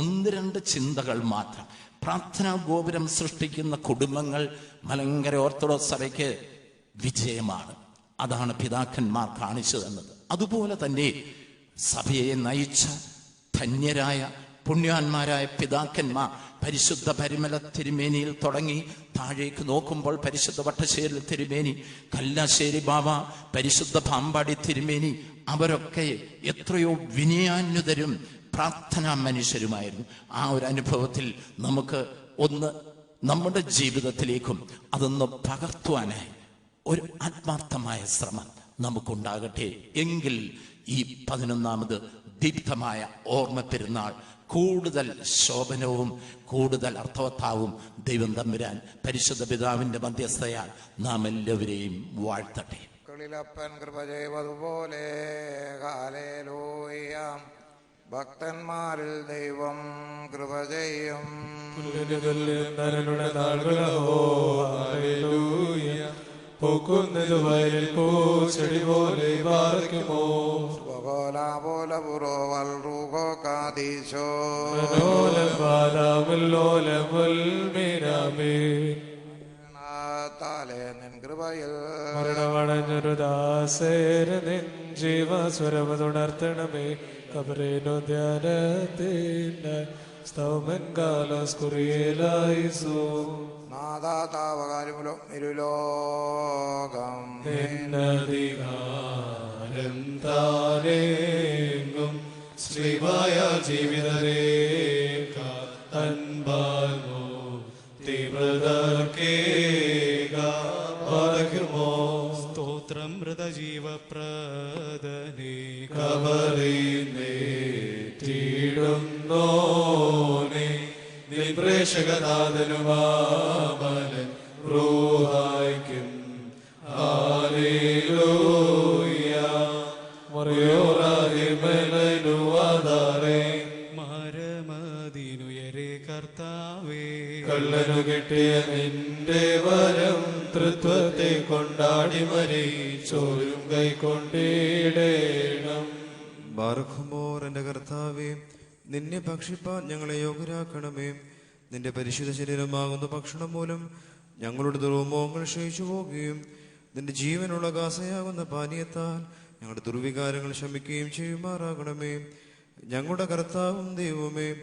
1-2 ചിന്തകൾ മാത്രം. പ്രാർത്ഥനാ ഗോപുരം സൃഷ്ടിക്കുന്ന കുടുംബങ്ങൾ മലങ്കര ഓർത്തഡോക്സ് സഭയ്ക്ക് വിജയമാണ്. അതാണ് പിതാക്കന്മാർ കാണിച്ചു തന്നത്. അതുപോലെ തന്നെ സഭയെ നയിച്ച ധന്യരായ പുണ്യാന്മാരായ പിതാക്കന്മാർ പരിശുദ്ധ പരിമല തിരുമേനിയിൽ തുടങ്ങി താഴേക്ക് നോക്കുമ്പോൾ പരിശുദ്ധ വട്ടശ്ശേരി തിരുമേനി, കല്ലാശ്ശേരി ബാബ, പരിശുദ്ധ പാമ്പാടി തിരുമേനി, അവരൊക്കെ എത്രയോ വിനയാന്വിതരും പ്രാർത്ഥനാ മനുഷ്യരുമായിരുന്നു. ആ ഒരു അനുഭവത്തിൽ നമുക്ക് ഒന്ന് നമ്മുടെ ജീവിതത്തിലേക്കും അതൊന്ന് പകർത്തുവാനായി ഒരു ആത്മാർത്ഥമായ ശ്രമം നമുക്കുണ്ടാകട്ടെ. എങ്കിൽ ഈ 11ാമത് ദീപ്തമായ ഓർമ്മ പെരുന്നാൾ കൂടുതൽ ശോഭനവും കൂടുതൽ അർത്ഥവത്താവും ദൈവം തമ്പുരാൻ പരിശുദ്ധ പിതാവിന്റെ മധ്യസ്ഥയാൽ നാം എല്ലാവരെയും വാഴ്ത്തട്ടെ. ിലപ്പൻ കൃപ ചെയ്വതുപോലെ ഹല്ലേലൂയ. ഭക്തന്മാരിൽ ദൈവം കൃപ ചെയ്യും. പൂക്കുന്നത് വയലിൽ പൂച്ചെടി പോലെ പാർക്കുമോ. മരണമടഞ്ഞൊരു ദാസേര നിൻ ജീവസ്വരമതുണർത്തണമേ. കബറേനു ധ്യാനത്തിൻ്റെ സ്തവമൻ കാലസ്കുറിയേലായിസു. നാദാതാവകാരമുലോ ഇരുലോകം നിന്നധികാരം താനെങ്കും ശ്രീമായ ജീവിതരേഖ അൻപാൽമോ തീവ്രതർക്കേകുമോ. സ്തോത്രം മൃതജീവപ്രദനേ കബറിനേറ്റിടുന്നോനെ നിൻ പ്രേക്ഷകനാഥനുമാമലൻ റൂഹായ്ക്കും ഹല്ലേലൂയ. മറിയോറാഹിമലനുവാദാരേ മരമതിനുയരെ കർത്താവേ. കള്ളനു കിട്ടിയ നിന്റെ വരം തൃത്വത്തെ കൊണ്ടാടി മരിച്ചോരും കൈക്കൊണ്ടിടേണം. ബാറഖുമോർ എന്റെ കർത്താവേ, നിന്നെ ഭക്ഷിപ്പാൻ ഞങ്ങളെ യോഗ്യരാക്കണമേ. നിന്റെ പരിശുദ്ധ ശരീരമാകുന്ന ഭക്ഷണം മൂലം ഞങ്ങളുടെ ദുർമോഹങ്ങൾ ക്ഷയിച്ചു പോകുകയും നിന്റെ ജീവനുള്ള കാസയാകുന്ന പാനീയത്താൽ ഞങ്ങളുടെ ദുർവികാരങ്ങൾ ശമിക്കുകയും ചെയ്യുമാറാകണമേ. ഞങ്ങളുടെ കർത്താവും ദൈവമേ,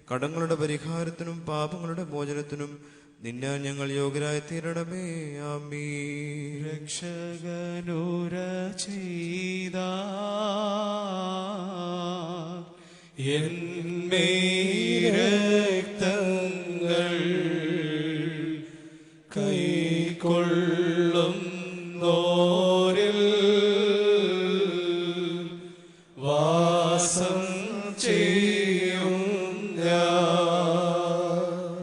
കടങ്ങളുടെ പരിഹാരത്തിനും പാപങ്ങളുടെ മോചനത്തിനും നിന്നെ ഞങ്ങൾ യോഗ്യരായി തീരണമേ. ആമീൻ. രക്ഷകനൂര ചെയ്ത രക്തങ്ങൾ കൈക്കൊള്ളുന്നോരിൽ വാസം ചെയ്യും ഞാൻ.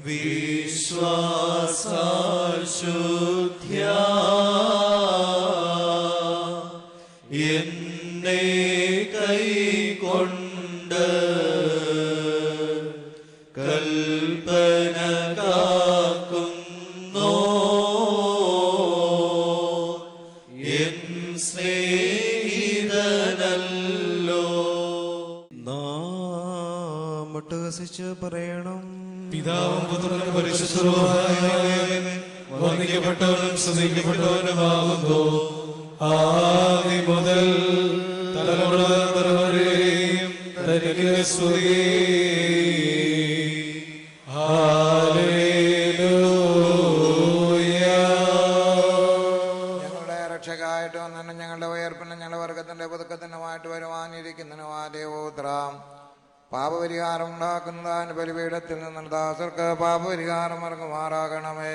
വിശ്വാസാൽ ശുദ്ധ്യാ എന്നെ കൈകൊണ്ട് കൽപ്പന കാക്കുന്നോ എൻ സ്നേഹിതനല്ലോ. നാം ഒട്ടഹസിച്ച് പറയണം. പിതാവും പുത്രനും പരിശുദ്ധനുമായ വന്ദിക്കപ്പെട്ടവനും സ്തുതിക്കപ്പെട്ടവനുമാകുന്നു. ആദി മുതൽ തലമുറ തലമുറയും തനിക്ക് സ്തുതി. ഹല്ലേലൂയ. ഞങ്ങളുടെ രക്ഷകായിട്ട് വന്നു ഞങ്ങളുടെ ഉയർപ്പിനും ഞങ്ങളുടെ വർഗത്തിന്റെ പുതുക്കത്തിനുമായിട്ട് വരുവാനിരിക്കുന്നതിനും ആദ്യപുത്രാം പാപപരിഹാരം ഉണ്ടാക്കുന്നതിന് ബലിപീഠത്തിൽ നിന്ന് ദാസർക്ക് പാപപരിഹാരം ഇറങ്ങുമാറാകണമേ.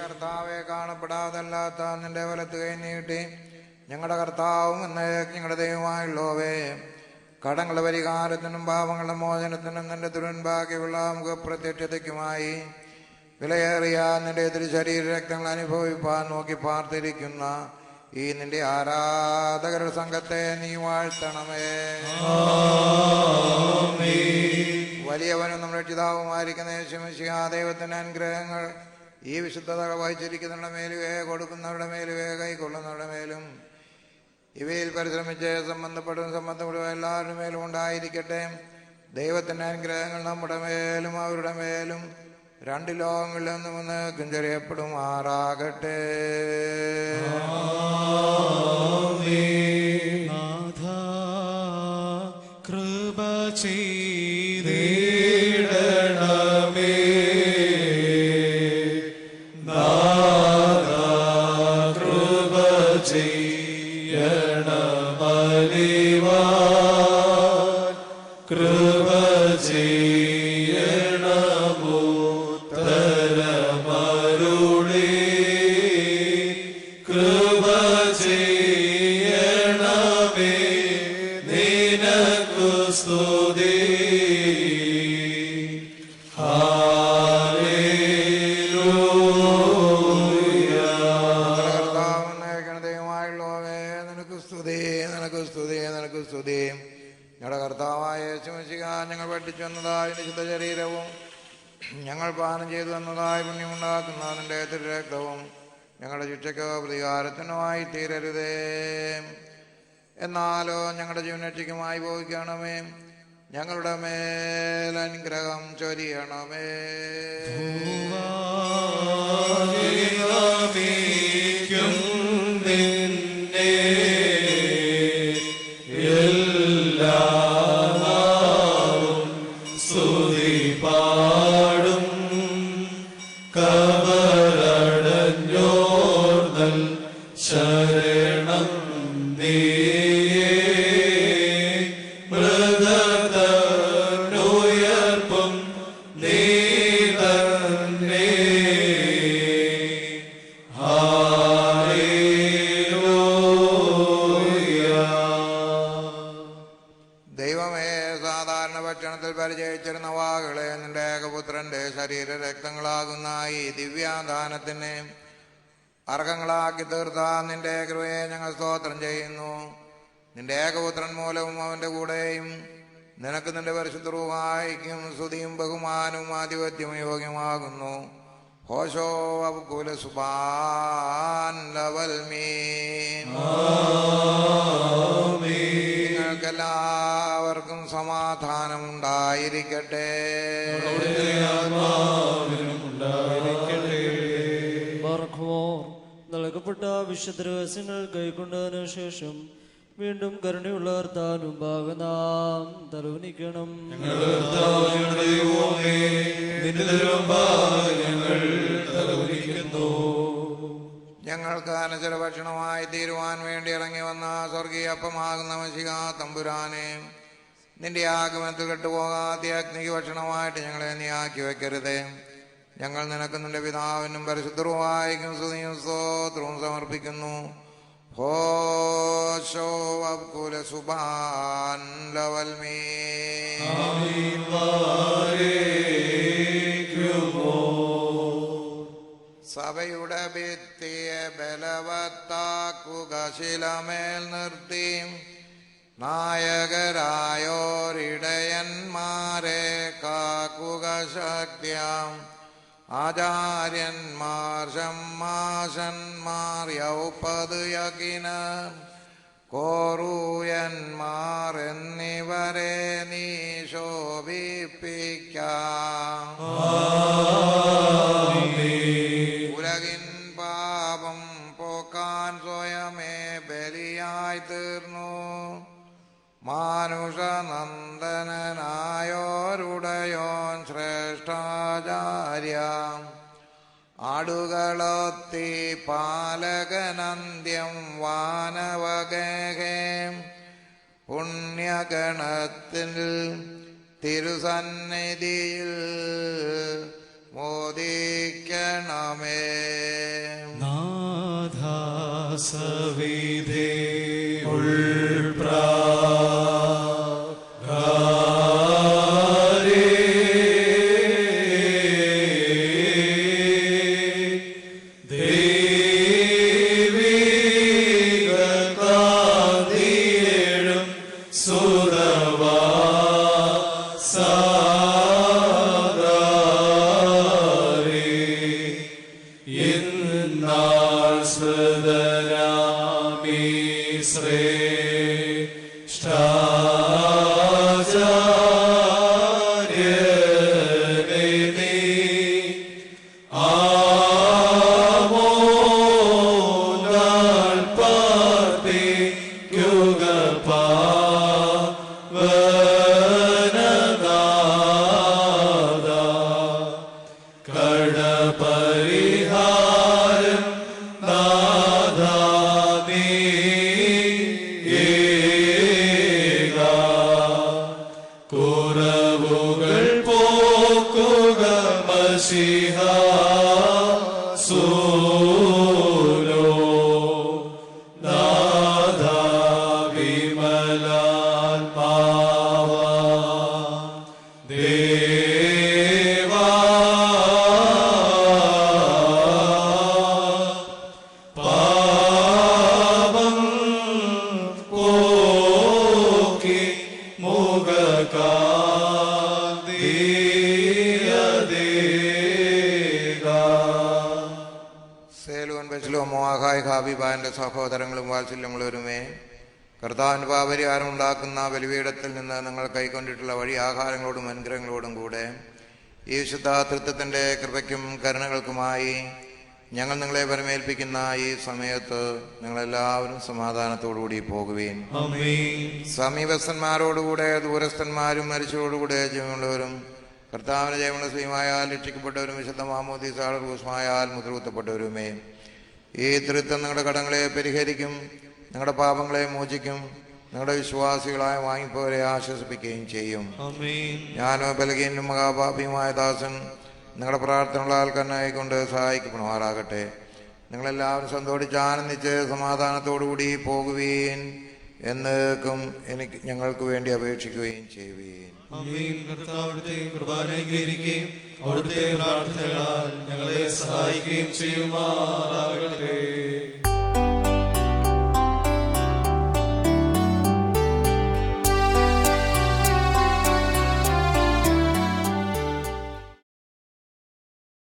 കർത്താവെ, കാണപ്പെടാതല്ലാത്ത നിന്റെ വലത്ത് കൈ നീട്ടി ഞങ്ങളുടെ കർത്താവും എന്നേക്കും ഞങ്ങളുടെ ദൈവമായുള്ളോവേ, കടങ്ങളുടെ പരിഹാരത്തിനും പാപങ്ങളുടെ മോചനത്തിനും നിന്റെ ദുരൻഭാഗ്യമുള്ള മുഖപ്രത്യക്ഷതയ്ക്കുമായി വിലയേറിയ നിന്റെ തിരുശരീര രക്തങ്ങൾ അനുഭവിപ്പാൻ നോക്കി പാർത്തിരിക്കുന്ന ഈ നിന്റെ ആരാധകരുടെ സംഘത്തെ നീ വാഴ്ത്തണമേ. വലിയവനും നമ്മുടെ രക്ഷിതാവുമായിരിക്കുന്ന യേശുമിശിഹാ ദൈവത്തിന്റെ അനുഗ്രഹങ്ങൾ ഈ വിശുദ്ധത വഹിച്ചിരിക്കുന്നവരുടെ മേലുവേ, കൊടുക്കുന്നവരുടെ മേലുവേ, കൈക്കൊള്ളുന്നവരുടെ മേലും ഇവയിൽ പരിശ്രമിച്ച് സംബന്ധപ്പെടും എല്ലാവരുടെ മേലും ഉണ്ടായിരിക്കട്ടെ. ദൈവത്തിന്റെ അനുഗ്രഹങ്ങൾ നമ്മുടെ മേലും അവരുടെ മേലും രണ്ട് ലോകങ്ങളിൽ നിന്നും ഒന്നേക്കും ചെറിയപ്പെടുമാറാകട്ടെ. നാഥ കൃപ ചെയ്തിടണമേ. നാഥ കൃപ ചെയ്യണമലിവാ, കൃപ ചെയ്യണമോ തരമരുളി, കൃപ ചെയ്യ സ്തുതി ദൈവമായുള്ളവേ നിനക്ക് സ്തുതി, നിനക്ക് സ്തുതി, നിനക്ക് സ്തുതി. ഞങ്ങളുടെ കർത്താവായ യേശുമിശിഹ ഞങ്ങൾ പഠിച്ചു വന്നതായ നിശുദ്ധ ശരീരവും ഞങ്ങൾ പാനം ചെയ്തു വന്നതായ പുണ്യമുണ്ടാക്കുന്ന നിന്റെ തിരുരക്തവും ഞങ്ങളുടെ ശിക്ഷയ്ക്കോ പ്രതികാരത്തിനുമായി തീരരുതേ. എന്നാലോ ഞങ്ങളുടെ ജീവനരക്ഷയ്ക്കുമായി ഭവിക്കണമേ. ഞങ്ങളുടെ മേൽ അനുഗ്രഹം ചൊരിയണമേ. നിന്നെ എല്ലാവരും സ്തുതി പാടും. കബറടഞ്ഞോർന്നൽ ശരണം നീയേ. മൃതനുയർപ്പും നീ തന്നെ. ദൈവമേ, സാധാരണ ഭക്ഷണത്തിൽ പരിചയിച്ചിരുന്ന വാകളെ നിന്റെ ഏകപുത്രന്റെ ശരീര രക്തങ്ങളാകുന്ന ഈ ദിവ്യാദാനത്തിന് അർഹങ്ങളാക്കി തീർത്ത നിന്റെ കൃപയെ ഞങ്ങൾ സ്തോത്രം ചെയ്യുന്നു. നിന്റെ ഏകപുത്രൻ മൂലവും അവന്റെ കൂടെയും നിനക്ക് നിന്റെ പരിശുദ്ധ റൂഹായിക്കും സ്തുതിയും ബഹുമാനവും ആധിപത്യവും യോഗ്യമാകുന്നു. ഹോശോ അബ്കുല സുബാൻ ലവൽമീൻ. നിങ്ങൾക്കെല്ലാവർക്കും സമാധാനം ഉണ്ടായിരിക്കട്ടെ. നൽകപ്പെട്ട വിശുദ്ധ രഹസ്യങ്ങൾ കൈക്കൊണ്ടതിനു ശേഷം വീണ്ടും കരുണയുള്ള കർത്താവിനും നാം തലവനിക്കണം. ഞങ്ങൾക്ക് അനശ്വര ഭക്ഷണമായി തീരുവാൻ വേണ്ടി ഇറങ്ങി വന്ന സ്വർഗീയ അപ്പമാകുന്ന മശിഹ തമ്പുരാനെ, നിന്റെ ആഗമനത്തിൽ കെട്ടുപോകാത്ത അഗ്നിക്ക് ഭക്ഷണമായിട്ട് ഞങ്ങളെ നീ ആക്കി വെക്കരുതേ. ഞങ്ങൾ നിനക്ക് നിന്റെ പിതാവിനും പരിശുദ്ധ റൂഹായിക്കും സ്തുതിയും സ്തോത്രവും സമർപ്പിക്കുന്നു. ഹോശോ അബ്കുല സുബാൻ ലവൽമീൻ. സഭയുടെ ഭിത്തിയെ ബലവത്താക്കുക, ശിലമേൽ നിർത്തി നായകരായോരിടയന്മാരെ കാക്കുക ശക്തിയാം. ആചാര്യന്മാർ ഷമ്മാശന്മാർ യൗപ്പത് യകിനർ കോറൂയന്മാർ എന്നിവരെ നീ ശോഭിപ്പിക്കാം. ഉലകിൻ പാപം പോക്കാൻ സ്വയമേ ബലിയായി തീർന്നു. മാനുഷനന്ദനായോരുടയോൻ ശ്രേഷ്ഠാചാര്യ. ആടുകളൊത്തി പാലകനന്ത്യം വാനവകേ. പുണ്യഗണത്തിൽ തിരുസന്നിധിയിൽ മോദിക്കണമേ. നാഥാസവിധേ വിമലാത്മാവാ ദേവാ പാപം പോക്കി സേലോൻ ബെസ്ലോമോ ആഹായ് ഹാബിബാന്റെ സഹോദരങ്ങളും വാത്സല്യമുള്ളവരുമേ, കർത്താവിന് പാപരിഹാരം ഉണ്ടാക്കുന്ന ബലിപീഠത്തിൽ നിന്ന് നിങ്ങൾ കൈക്കൊണ്ടിട്ടുള്ള വഴി ആഹാരങ്ങളോടും അനുഗ്രഹങ്ങളോടും കൂടെ ഈ വിശുദ്ധ തൃത്വത്തിന്റെ കൃപയ്ക്കും കരുണകൾക്കുമായി ഞങ്ങൾ നിങ്ങളെ പരമേൽപ്പിക്കുന്ന ഈ സമയത്ത് നിങ്ങളെല്ലാവരും സമാധാനത്തോടുകൂടി പോകുകയും സമീപസ്ഥന്മാരോടുകൂടെ ദൂരസ്ഥന്മാരും മരിച്ചവരോടുകൂടെ ജീവനുള്ളവരും കർത്താവിന് ജയമുള്ള സ്ത്രീമായാൽ രക്ഷിക്കപ്പെട്ടവരും വിശുദ്ധ മാമോദീസാൾ റൂസ്മായാൽ മുദ്രകുത്തപ്പെട്ടവരുമേ, ഈ തൃത്വം നിങ്ങളുടെ കടങ്ങളെ പരിഹരിക്കും, നിങ്ങളുടെ പാപങ്ങളെ മോചിക്കും, നിങ്ങളുടെ വിശ്വാസികളായ വാങ്ങിപ്പോരെ ആശ്വസിപ്പിക്കുകയും ചെയ്യും. ഞാനോ ബലഹീനും മഹാപാപിയുമായ ദാസൻ നിങ്ങളുടെ പ്രാർത്ഥനയുള്ള ആൾക്കാരനായിക്കൊണ്ട് സഹായിക്കപ്പെടുമാറാകട്ടെ. നിങ്ങളെല്ലാവരും സന്തോഷിച്ച് ആനന്ദിച്ച് സമാധാനത്തോടുകൂടി പോകുകയും എന്നേക്കും ഞങ്ങൾക്ക് വേണ്ടി അപേക്ഷിക്കുകയും ചെയ്യുകയും. കർത്താവിന്റെ കുർബാന അംഗീകരിക്കുകയും അവിടുത്തെ പ്രാർത്ഥനകളാൽ ഞങ്ങളെ സഹായിക്കുകയും ചെയ്യുമാറാകട്ടെ.